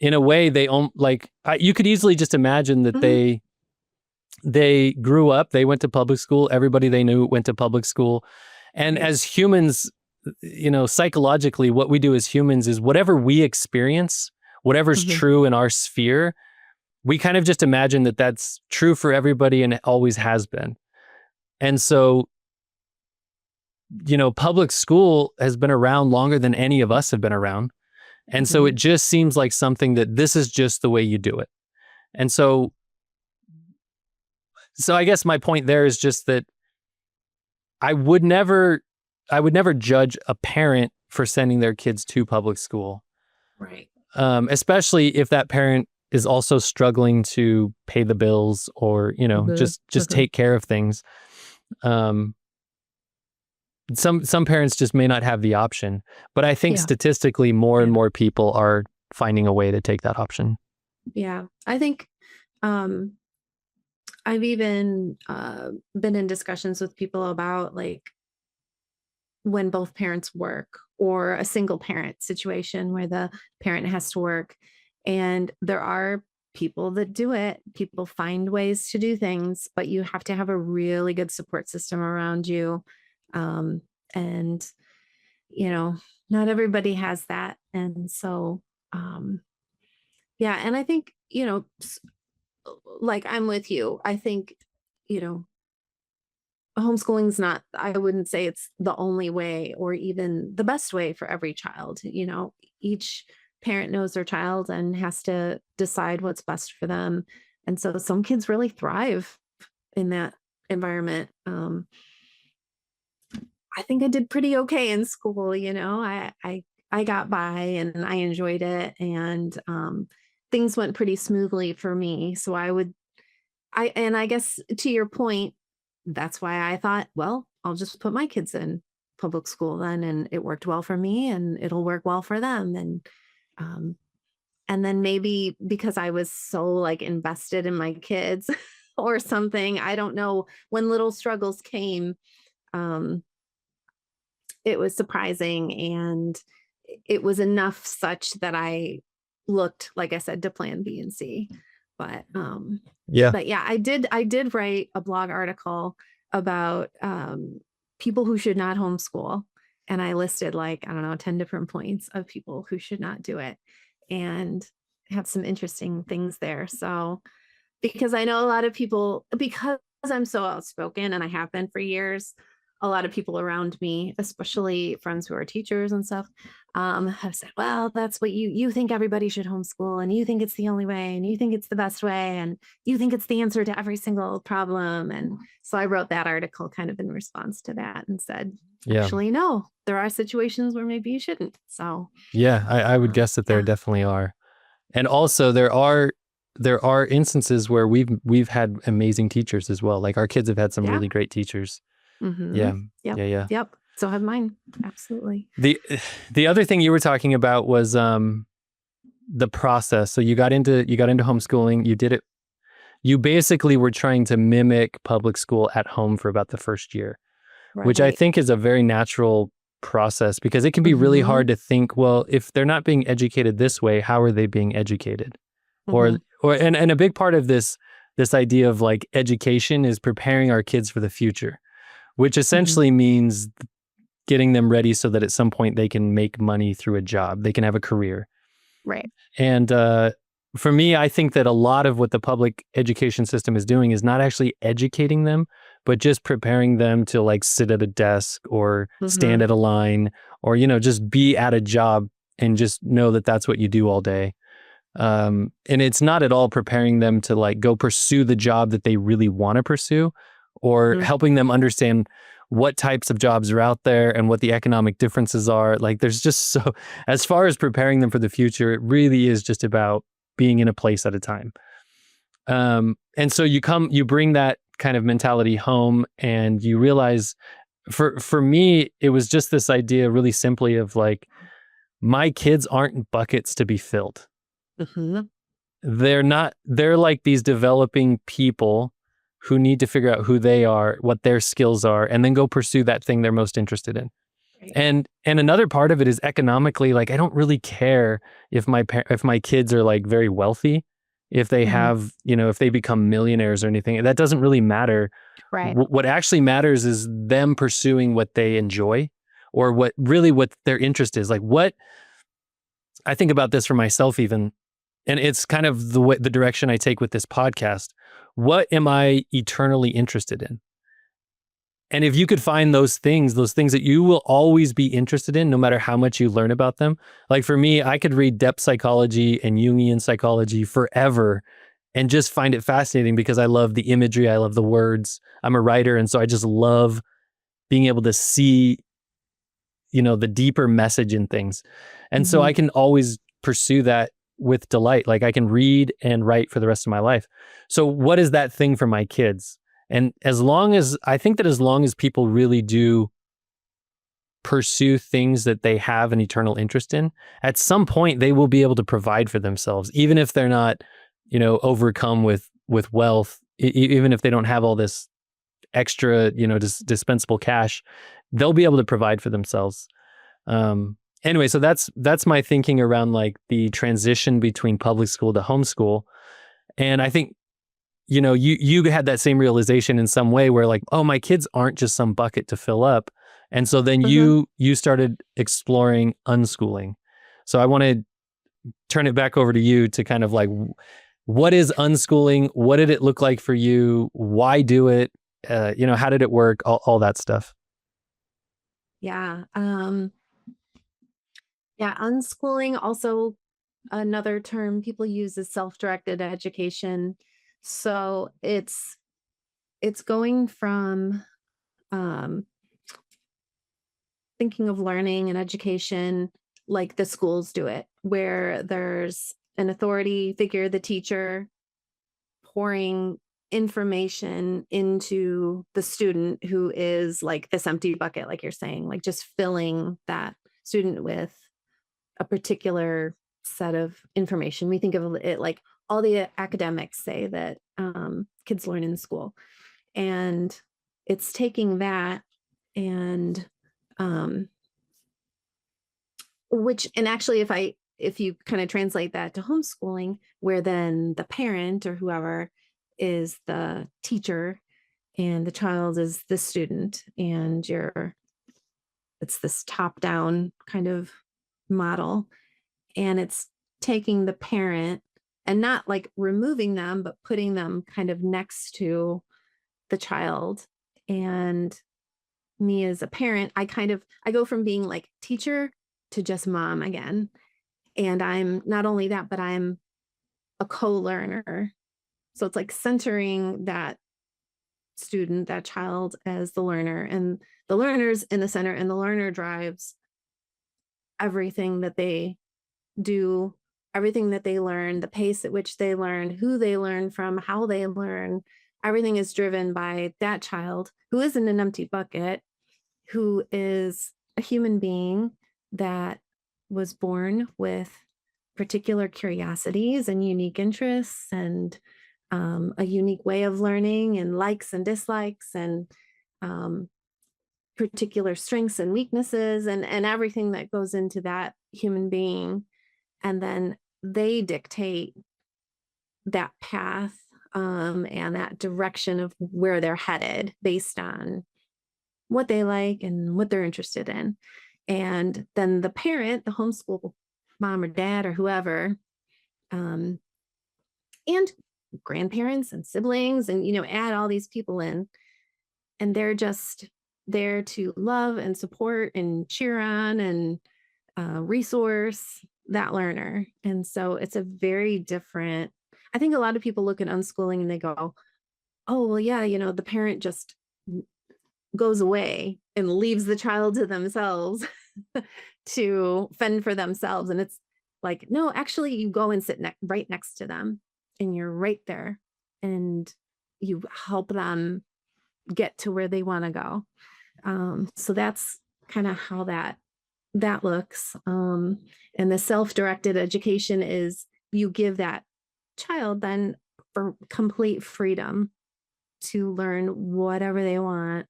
In a way, you could easily just imagine that they grew up, they went to public school, everybody they knew went to public school. And as humans, psychologically, what we do as humans is whatever we experience, whatever's true in our sphere, we kind of just imagine that that's true for everybody and it always has been. And so, public school has been around longer than any of us have been around. And so it just seems like something that this is just the way you do it. And so I guess my point there is just that I would never judge a parent for sending their kids to public school. Right. Especially if that parent is also struggling to pay the bills or, just take care of things. Some parents just may not have the option, but I think statistically more and more people are finding a way to take that option. Yeah. I think, I've even been in discussions with people about like when both parents work, or a single parent situation where the parent has to work. And there are people that do it. People find ways to do things, but you have to have a really good support system around you. And, not everybody has that. And so, and I think, like I'm with you. I think, homeschooling's not, I wouldn't say it's the only way or even the best way for every child. Each parent knows their child and has to decide what's best for them. And so some kids really thrive in that environment. I think I did pretty okay in school. I got by and I enjoyed it, and things went pretty smoothly for me. So I would I guess to your point, that's why I thought, well, I'll just put my kids in public school then, and it worked well for me and it'll work well for them. Um, and then maybe because I was so like invested in my kids or something, I don't know, when little struggles came, um, it was surprising and it was enough such that I looked, like I said, to plan B and C. But Yeah. but yeah, I did write a blog article about people who should not homeschool. And I listed like, I don't know, 10 different points of people who should not do it. And have some interesting things there. So because I know a lot of people, because I'm so outspoken and I have been for years, a lot of people around me, especially friends who are teachers and stuff, have said, well, that's what you think everybody should homeschool and you think it's the only way and you think it's the best way and you think it's the answer to every single problem. And so I wrote that article kind of in response to that and said, Yeah. actually, no, there are situations where maybe you shouldn't. So Yeah. I would guess that there yeah. definitely are. And also there are instances where we've had amazing teachers as well. Like our kids have had some Yeah. really great teachers. Mm-hmm. Yeah. Yep. Yeah. Yep. So have mine. Absolutely. The other thing you were talking about was the process. So you got into homeschooling. You did it. You basically were trying to mimic public school at home for about the first year, which I Right. think is a very natural process because it can be really Mm-hmm. hard to think, well, if they're not being educated this way, how are they being educated? Mm-hmm. And a big part of this idea of like education is preparing our kids for the future, which Mm-hmm. essentially means getting them ready so that at some point they can make money through a job, they can have a career. Right. And for me, I think that a lot of what the public education system is doing is not actually educating them, but just preparing them to like sit at a desk or Mm-hmm. stand at a line or, just be at a job and just know that that's what you do all day. And it's not at all preparing them to like go pursue the job that they really want to pursue or Mm-hmm. helping them understand what types of jobs are out there and what the economic differences are. Like there's just so, as far as preparing them for the future, it really is just about being in a place at a time. And so you bring that kind of mentality home and you realize for me, it was just this idea really simply of like, my kids aren't buckets to be filled. Mm-hmm. They're like these developing people who need to figure out who they are, what their skills are, and then go pursue that thing they're most interested in. Right. And another part of it is economically, like I don't really care if my kids are like very wealthy, if they Mm-hmm. have, if they become millionaires or anything. That doesn't really matter. Right. What actually matters is them pursuing what they enjoy or what their interest is. Like what I think about this for myself even, and it's kind of the direction I take with this podcast. What am I eternally interested in? And if you could find those things that you will always be interested in, no matter how much you learn about them. Like for me, I could read depth psychology and Jungian psychology forever and just find it fascinating because I love the imagery. I love the words. I'm a writer. And so I just love being able to see, the deeper message in things. And so Mm-hmm. I can always pursue that with delight. Like I can read and write for the rest of my life. So what is that thing for my kids? And as long as people really do pursue things that they have an eternal interest in, at some point they will be able to provide for themselves, even if they're not, overcome with wealth, even if they don't have all this extra, dispensable cash, they'll be able to provide for themselves. Anyway, so that's my thinking around like the transition between public school to homeschool. And I think, you had that same realization in some way where like, oh, my kids aren't just some bucket to fill up. And so then Mm-hmm. you started exploring unschooling. So I want to turn it back over to you to kind of like, what is unschooling? What did it look like for you? Why do it? How did it work? All that stuff. Yeah. Yeah. Unschooling, also another term people use is self-directed education. So it's going from um, thinking of learning and education like the schools do it, where there's an authority figure, the teacher, pouring information into the student who is like this empty bucket, like you're saying, like just filling that student with a particular set of information. We think of it like all the academics say that kids learn in school. And it's taking that and and actually if you kind of translate that to homeschooling, where then the parent or whoever is the teacher and the child is the student, and it's this top down kind of model, and it's taking the parent and not like removing them, but putting them kind of next to the child. And me as a parent, I go from being like teacher to just mom again. And I'm not only that, but I'm a co-learner. So it's like centering that student, that child as the learner, and the learner's in the center, and the learner drives everything that they do, everything that they learn, the pace at which they learn, who they learn from, how they learn. Everything is driven by that child who isn't an empty bucket, who is a human being that was born with particular curiosities and unique interests and a unique way of learning and likes and dislikes and particular strengths and weaknesses and everything that goes into that human being. And then they dictate that path and that direction of where they're headed based on what they like and what they're interested in. And then the parent, the homeschool mom or dad or whoever, and grandparents and siblings, and, add all these people in, and they're just there to love and support and cheer on and resource that learner. And so it's a very different, I think a lot of people look at unschooling and they go, oh, well, yeah, the parent just goes away and leaves the child to themselves to fend for themselves. And it's like, no, actually you go and sit right next to them, and you're right there, and you help them get to where they want to go. So that's kind of how that looks. And the self-directed education is you give that child then for complete freedom to learn whatever they want,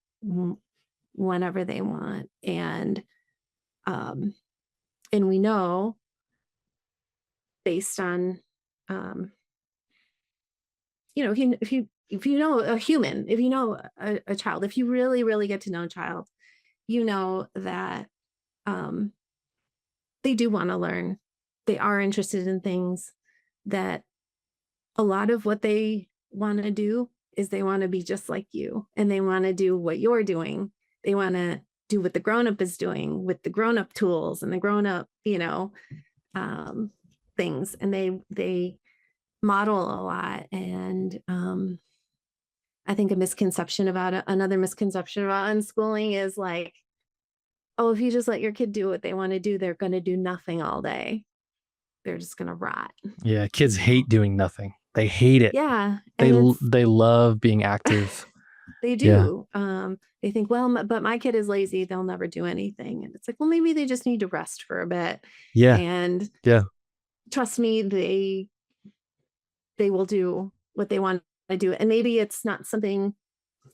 whenever they want. And we know based on, if you know a human, if you know a child, if you really, really get to know a child, you know that they do want to learn. They are interested in things, that a lot of what they want to do is they want to be just like you, and they want to do what you're doing. They want to do what the grown-up is doing with the grown-up tools and the grown-up, things. And they model a lot. And I think another misconception about unschooling is like, oh, if you just let your kid do what they want to do, they're going to do nothing all day. They're just going to rot. Yeah, kids hate doing nothing. They hate it. Yeah. They love being active. They do. Yeah. They think, well, but my kid is lazy. They'll never do anything. And it's like, well, maybe they just need to rest for a bit. Yeah. And trust me, they will do what they want to do. And maybe it's not something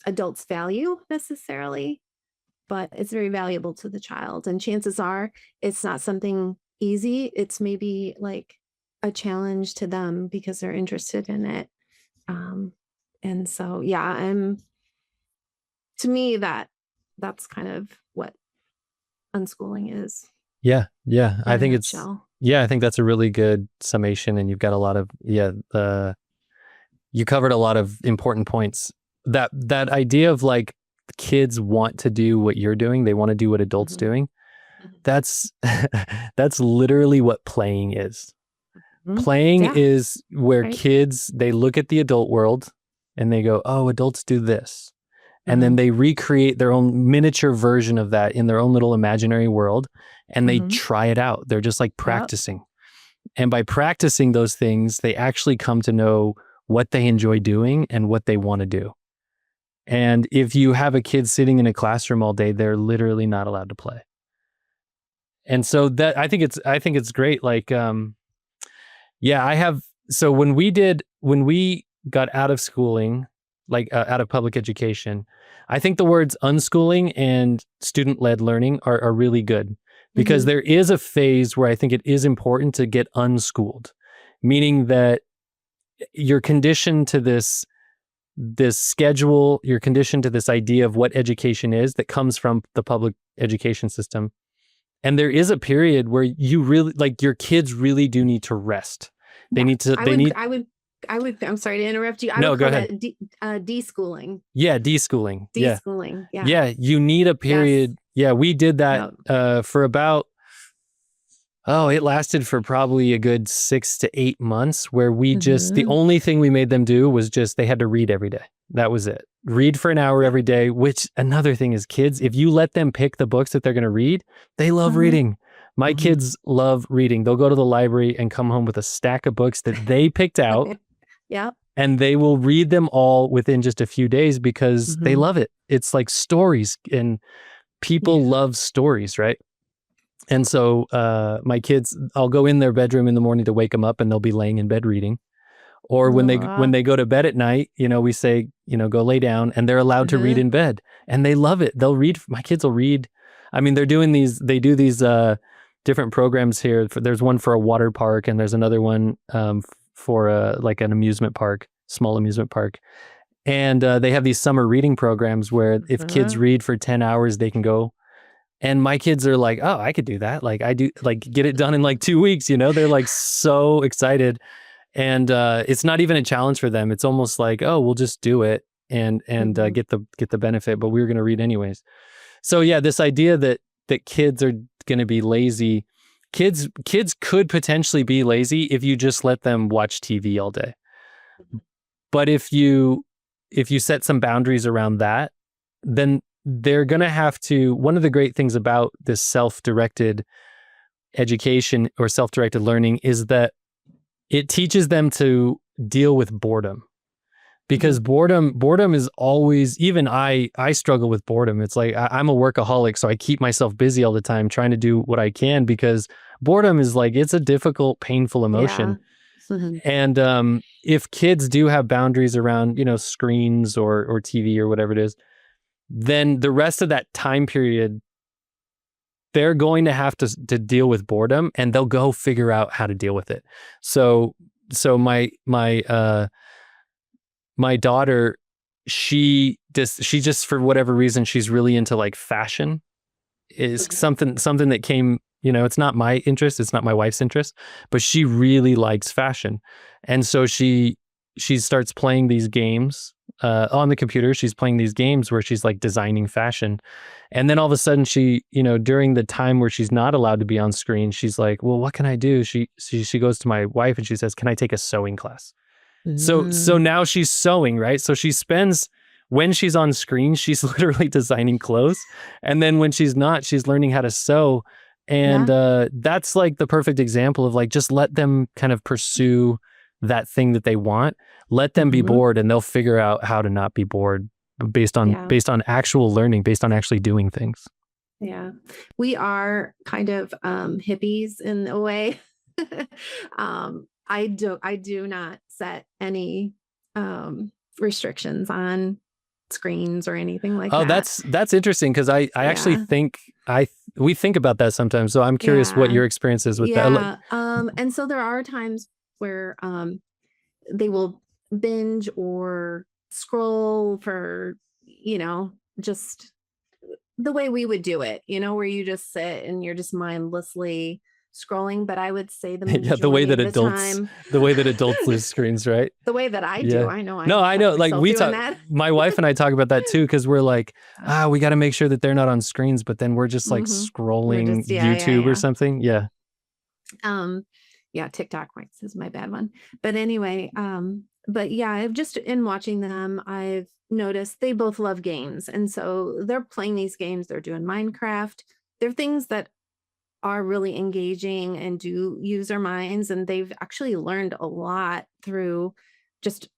adults value necessarily, but it's very valuable to the child. And chances are it's not something easy. It's maybe like a challenge to them because they're interested in it. And so, to me, that's kind of what unschooling is. Yeah. I think I think that's a really good summation, and you've got a lot of, you covered a lot of important points. That idea of like kids want to do what you're doing. They want to do what adults doing. That's literally what playing is. Playing is where kids, they look at the adult world and they go, oh, adults do this. And then they recreate their own miniature version of that in their own little imaginary world, and they try it out. They're just like practicing. And by practicing those things, they actually come to know what they enjoy doing and what they want to do. And if you have a kid sitting in a classroom all day, they're literally not allowed to play. And so that I think it's great. Like, so when we got out of schooling, like out of public education, I think the words unschooling and student-led learning are really good, because there is a phase where I think it is important to get unschooled, meaning that you're conditioned to this schedule, you're conditioned to this idea of what education is that comes from the public education system. And there is a period where you really, like, your kids really do need to rest. They need to, I'm sorry to interrupt you. I No, would go call ahead. that deschooling. Yeah, deschooling. Yeah. Deschooling. Yeah. Yeah, you need a period. Yes. Yeah, we did that for about, it lasted for probably a good 6 to 8 months, where we just, the only thing we made them do was just, they had to read every day. That was it. Read for an hour every day, which another thing is, kids, if you let them pick the books that they're going to read, they love reading. My kids love reading. They'll go to the library and come home with a stack of books that they picked out. Yeah. And they will read them all within just a few days because they love it. It's like stories, and people love stories, right? And so my kids, I'll go in their bedroom in the morning to wake them up, and they'll be laying in bed reading. Or when they go to bed at night, we say, go lay down, and they're allowed to read in bed, and they love it. They'll read. My kids will read. I mean, they do these different programs here. There's one for a water park, and there's another one for like an amusement park, small amusement park. And they have these summer reading programs where if kids read for 10 hours, they can go. And my kids are like, oh, I could do that. Like, I do, like, get it done in like 2 weeks, they're like so excited. And it's not even a challenge for them. It's almost like, oh, we'll just do it and get the benefit, but we were going to read anyways. So yeah, this idea that kids are going to be lazy, kids could potentially be lazy if you just let them watch TV all day. But if you set some boundaries around that, then they're going to have to, one of the great things about this self-directed education or self-directed learning is that it teaches them to deal with boredom. Because boredom is always, even I struggle with boredom. It's like, I'm a workaholic, so I keep myself busy all the time trying to do what I can, because boredom is like, it's a difficult, painful emotion. Yeah. And if kids do have boundaries around, screens or TV or whatever it is, then the rest of that time period, they're going to have to deal with boredom, and they'll go figure out how to deal with it. So my daughter, she just for whatever reason, she's really into like fashion. Is something that came, it's not my interest, it's not my wife's interest, but she really likes fashion. And so she starts playing these games on the computer. She's playing these games where she's like designing fashion. And then all of a sudden she, during the time where she's not allowed to be on screen, she's like, well, what can I do? She goes to my wife and she says, can I take a sewing class? So now she's sewing, right? So she spends, when she's on screen, she's literally designing clothes. And then when she's not, she's learning how to sew. And that's like the perfect example of like, just let them kind of pursue that thing that they want. Let them be bored, and they'll figure out how to not be bored based on actual learning, based on actually doing things. Yeah. We are kind of hippies in a way. I do not set any restrictions on screens or anything like that. Oh, that's interesting, because I actually think we think about that sometimes. So I'm curious what your experience is with that. And so there are times where they will binge or scroll for, just the way we would do it, where you just sit and you're just mindlessly scrolling. But I would say the majority the way that of the way that adults lose screens, right? The way that I do. I know. I know. Like we talk, my wife and I talk about that too, because we're like, we got to make sure that they're not on screens, but then we're just like scrolling YouTube or something. Yeah. TikTok is my bad one. But anyway, but yeah, I've just, in watching them, I've noticed they both love games. And so they're playing these games. They're doing Minecraft. They're things that are really engaging and do use their minds. And they've actually learned a lot through just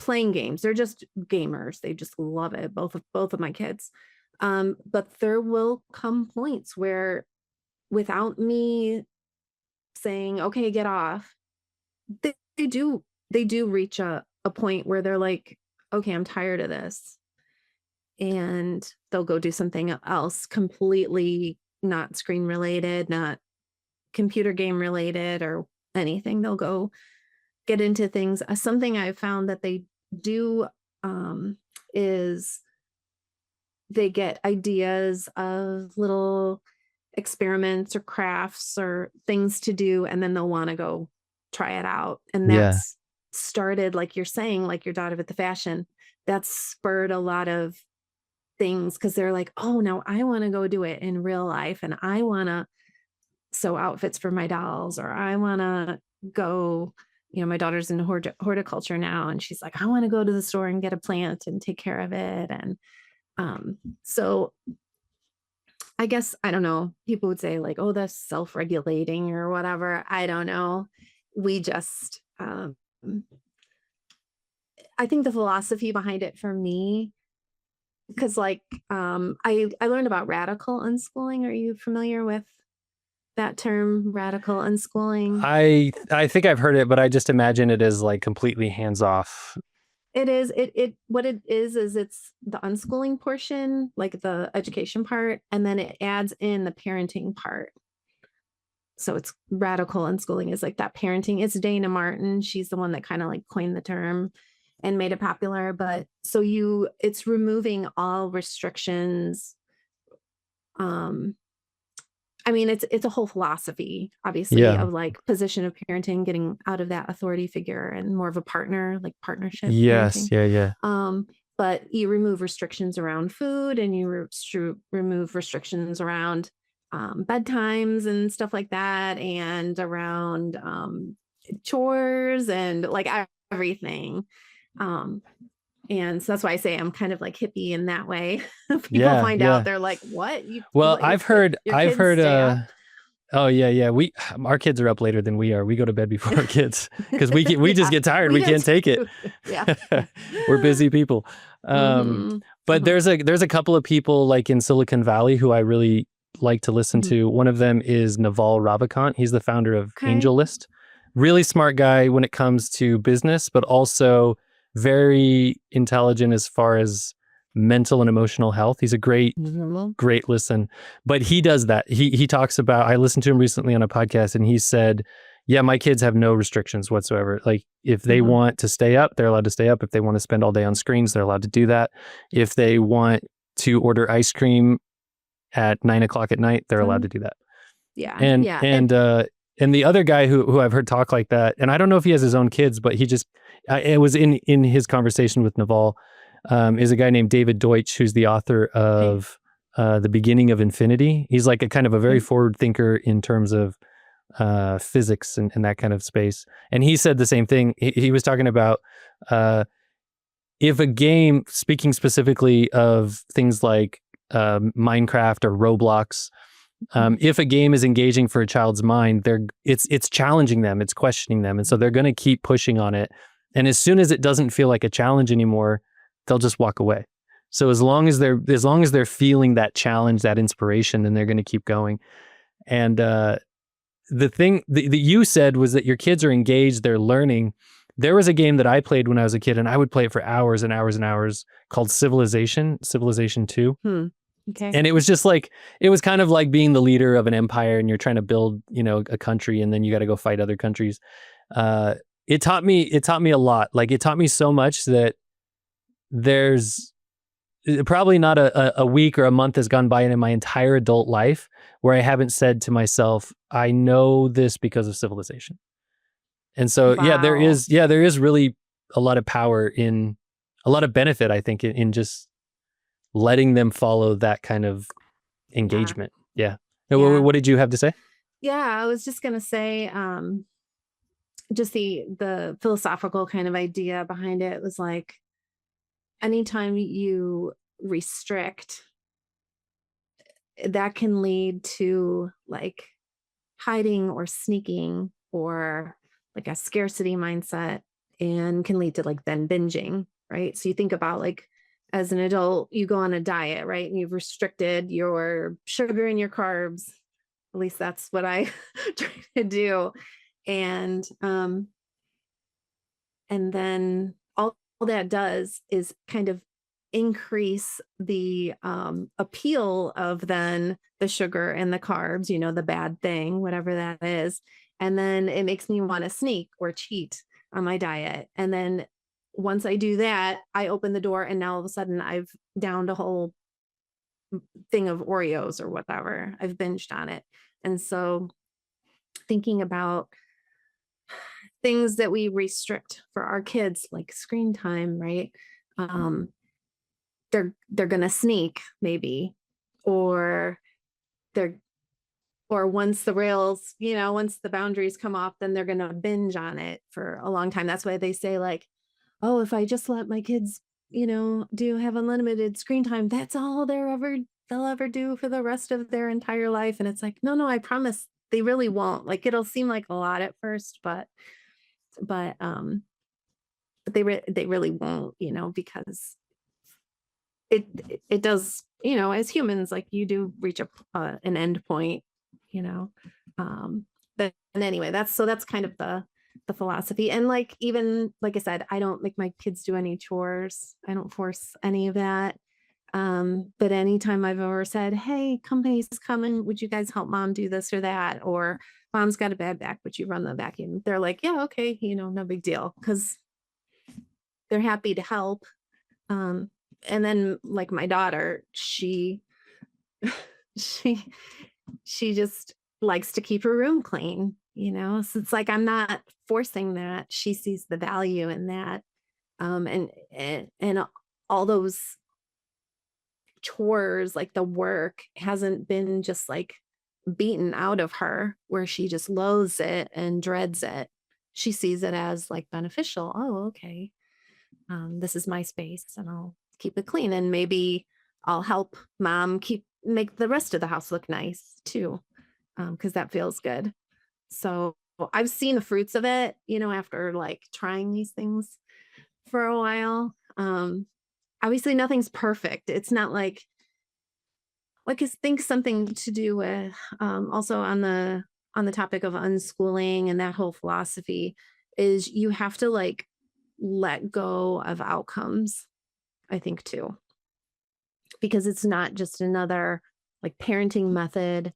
playing games. They're just gamers. They just love it. Both of my kids. But there will come points where without me saying, okay, get off, they do reach a point where they're like, okay, I'm tired of this. And they'll go do something else completely not screen related, not computer game related or anything. They'll go get into things. Something I've found that they do is they get ideas of little experiments or crafts or things to do, and then they'll want to go try it out. And Yeah. that's started, like you're saying, like your daughter with the fashion, that's spurred a lot of things because they're like, oh, now I want to go do it in real life, and I want to sew outfits for my dolls, or I want to go, my daughter's in horticulture now, and she's like, I want to go to the store and get a plant and take care of it. And so I guess, I don't know, people would say like, oh, that's self-regulating or whatever. I don't know. We just, I think the philosophy behind it for me, because like, I learned about radical unschooling. Are you familiar with that term, radical unschooling? I think I've heard it, but I just imagine it as like completely hands off. It is, what it is it's the unschooling portion, like the education part, and then it adds in the parenting part. So it's radical unschooling is like that parenting. It's Dana Martin. She's the one that kind of like coined the term and made it popular. But so it's removing all restrictions. I mean, it's a whole philosophy, obviously, Yeah. of like position of parenting, getting out of that authority figure and more of a partner, like partnership. Yes. Parenting. Yeah. But you remove restrictions around food, and you remove restrictions around bedtimes and stuff like that, and around chores and like everything. And so that's why I say I'm kind of like hippie in that way. People find out, they're like, what? Well, I've heard, oh yeah. Our kids are up later than we are. We go to bed before our kids because we just get tired. We can't take it. Yeah. We're busy people. But there's a couple of people like in Silicon Valley who I really like to listen to. One of them is Naval Ravikant. He's the founder of AngelList. Really smart guy when it comes to business, but also very intelligent as far as mental and emotional health. He's a great listen. But he does that. He talks about, I listened to him recently on a podcast, and he said, yeah, my kids have no restrictions whatsoever. Like if they want to stay up, they're allowed to stay up. If they want to spend all day on screens, they're allowed to do that. If they want to order ice cream at 9:00 at night, they're allowed to do that. Yeah. And the other guy who I've heard talk like that, and I don't know if he has his own kids, but he just, it was in his conversation with Naval, is a guy named David Deutsch, who's the author of The Beginning of Infinity. He's like a kind of a very forward thinker in terms of physics and that kind of space. And he said the same thing. He was talking about if a game, speaking specifically of things like Minecraft or Roblox, if a game is engaging for a child's mind, it's challenging them, it's questioning them, and so they're going to keep pushing on it. And as soon as it doesn't feel like a challenge anymore, they'll just walk away. So as long as they're feeling that challenge, that inspiration, then they're going to keep going. And the thing that you said was that your kids are engaged, they're learning. There was a game that I played when I was a kid, and I would play it for hours and hours and hours, called Civilization 2. Okay. And it was just like, it was kind of like being the leader of an empire, and you're trying to build, a country, and then you got to go fight other countries. It taught me a lot. Like it taught me so much that there's probably not a week or a month has gone by in my entire adult life where I haven't said to myself, I know this because of Civilization. And so, there is really a lot of power in, a lot of benefit, I think, in just letting them follow that kind of engagement. Yeah. What did you have to say? Yeah, I was just going to say, just the philosophical kind of idea behind it was like, anytime you restrict, that can lead to like hiding or sneaking or like a scarcity mindset. and can lead to like then binging, right? So you think about like as an adult, you go on a diet, right? And you've restricted your sugar and your carbs. At least that's what I try to do. And then all that does is kind of increase the appeal of then the sugar and the carbs, the bad thing, whatever that is. And then it makes me want to sneak or cheat on my diet. And then once I do that, I open the door and now all of a sudden I've downed a whole thing of Oreos or whatever. I've binged on it. And so thinking about things that we restrict for our kids, like screen time, right? They're gonna sneak maybe, or they're or once the rails, once the boundaries come off, then they're gonna binge on it for a long time. That's why they say like, oh, if I just let my kids, do have unlimited screen time, that's all they'll ever do for the rest of their entire life. And it's like, no, I promise they really won't. Like it'll seem like a lot at first, but they really won't, because it does, as humans, like you do reach an end point, but and anyway, that's kind of the philosophy. And like, even like I said, I don't make my kids do any chores. I don't force any of that. But anytime I've ever said, hey, company's coming, would you guys help mom do this or that? Or mom's got a bad back, would you run the vacuum? They're like, yeah, okay, no big deal. Because they're happy to help. And then like my daughter, she just likes to keep her room clean, so it's like, I'm not forcing that. She sees the value in that. And all those chores, like the work hasn't been just like beaten out of her where she just loathes it and dreads it. She sees it as like beneficial. Oh, okay. This is my space and I'll keep it clean. And maybe I'll help mom make the rest of the house look nice too. Because that feels good. So I've seen the fruits of it, after like trying these things for a while. Obviously nothing's perfect. It's not like I think something to do with also on the topic of unschooling and that whole philosophy is you have to like let go of outcomes, I think too, because it's not just another like parenting method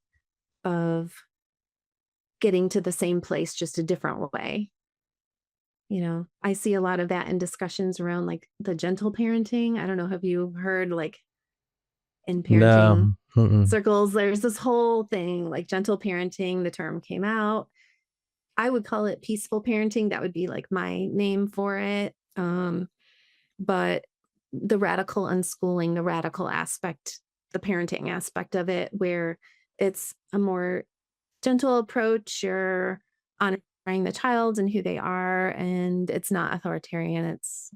of getting to the same place, just a different way. I see a lot of that in discussions around like the gentle parenting. I don't know, have you heard like in parenting circles, there's this whole thing like gentle parenting, the term came out. I would call it peaceful parenting. That would be like my name for it. But the radical unschooling, the radical aspect, the parenting aspect of it, where it's a more gentle approach, you're honoring the child and who they are, and it's not authoritarian. It's,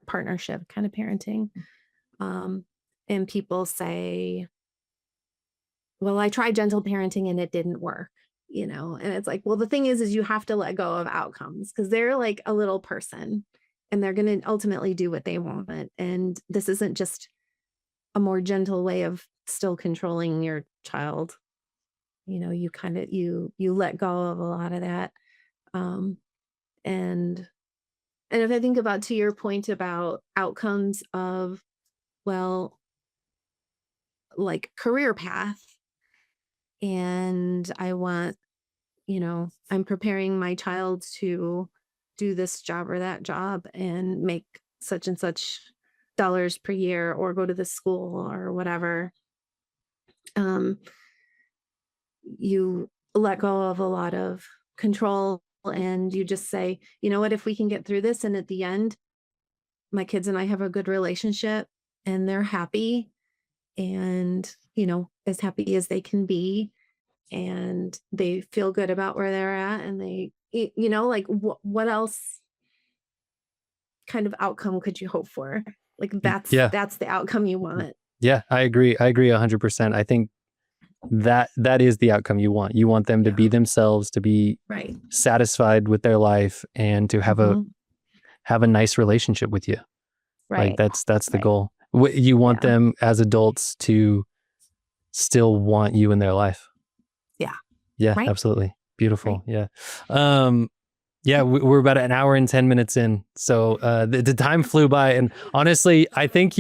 partnership kind of parenting. And people say, well, I tried gentle parenting and it didn't work, and it's like, well, the thing is you have to let go of outcomes because they're like a little person and they're going to ultimately do what they want. And this isn't just a more gentle way of still controlling your child. You kind of, you let go of a lot of that. And if I think about, to your point about outcomes of, well, like career path, and I want, I'm preparing my child to do this job or that job and make such and such dollars per year or go to the school or whatever. You let go of a lot of control and you just say, you know what, if we can get through this and at the end, my kids and I have a good relationship and they're happy and, as happy as they can be, and they feel good about where they're at, and they, like what else kind of outcome could you hope for? Like that's the outcome you want. Yeah, I agree. I agree 100%. I think that is the outcome you want. You want them to be themselves, to be satisfied with their life, and to have a have a nice relationship with you. Right. Like that's the goal. You want them as adults to still want you in their life. Yeah. Yeah, Right. absolutely. Beautiful. Right. Yeah. Yeah, we're about an hour and 10 minutes in. So the time flew by. And honestly, I think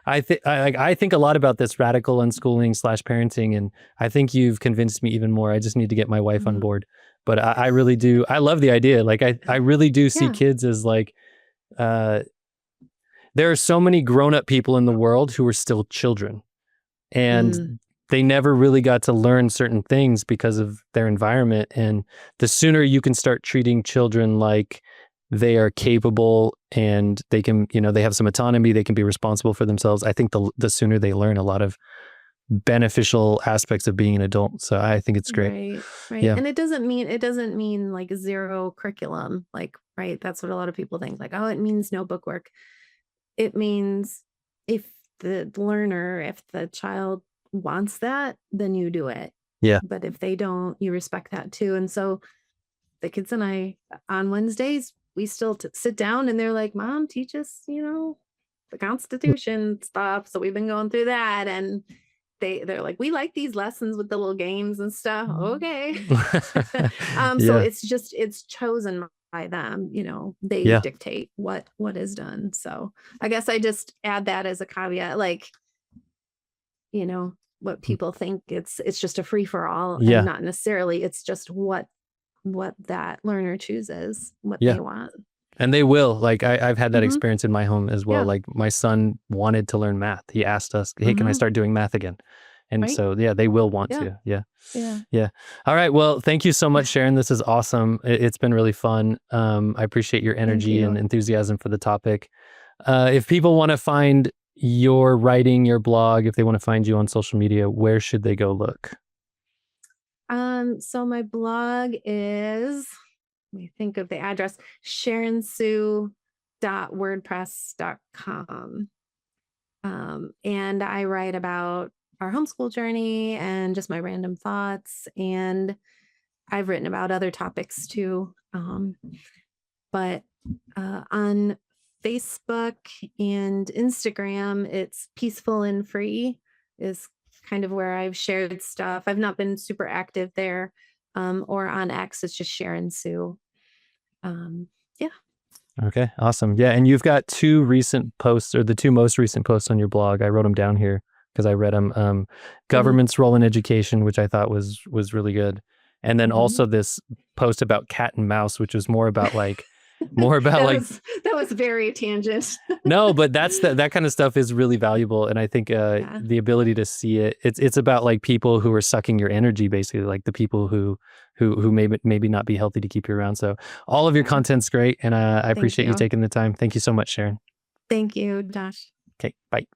I think a lot about this radical unschooling / parenting. And I think you've convinced me even more. I just need to get my wife on board. But I really do. I love the idea. Like I really do see kids as like, there are so many grown-up people in the world who are still children. And they never really got to learn certain things because of their environment. And the sooner you can start treating children like they are capable and they can, they have some autonomy, they can be responsible for themselves, I think the sooner they learn a lot of beneficial aspects of being an adult. So I think it's great. Right. Yeah. And it doesn't mean like zero curriculum. Like, right. That's what a lot of people think. Like, oh, it means no book work. It means if the child wants that, then you do it. Yeah. But if they don't, you respect that too. And so the kids and I on Wednesdays, we still sit down and they're like, Mom, teach us, the Constitution stuff. So we've been going through that. And they're like, we like these lessons with the little games and stuff. Okay. So it's chosen by them, they dictate what is done. So I guess I just add that as a caveat, like, what people think it's just a free for all, and not necessarily. It's just what that learner chooses, what they want. And they will. Like I've had that experience in my home as well. Like my son wanted to learn math. He asked us, "Hey, can I start doing math again?" And so they will want to. Yeah. All right. Well, thank you so much, Cherron. This is awesome. It's been really fun. I appreciate your energy and enthusiasm for the topic. If people want to find your writing, your blog, if they want to find you on social media, where should they go look? So my blog is, let me think of the address, cherronsue.wordpress.com. And I write about our homeschool journey and just my random thoughts. And I've written about other topics too. But on Facebook and Instagram, it's Peaceful and Free is kind of where I've shared stuff. I've not been super active there. Or on X, it's just Cherron Sue. Okay, awesome. Yeah, and you've got two recent posts, or the two most recent posts on your blog. I wrote them down here because I read them. Government's role in education, which I thought was really good. And then also this post about cat and mouse, which was more about like that was very tangent. No, but that kind of stuff is really valuable. And I think the ability to see it's about like people who are sucking your energy, basically, like the people who maybe not be healthy to keep you around. So all of your content's great. And I appreciate you taking the time. Thank you so much, Cherron. Thank you, Josh. Okay, bye.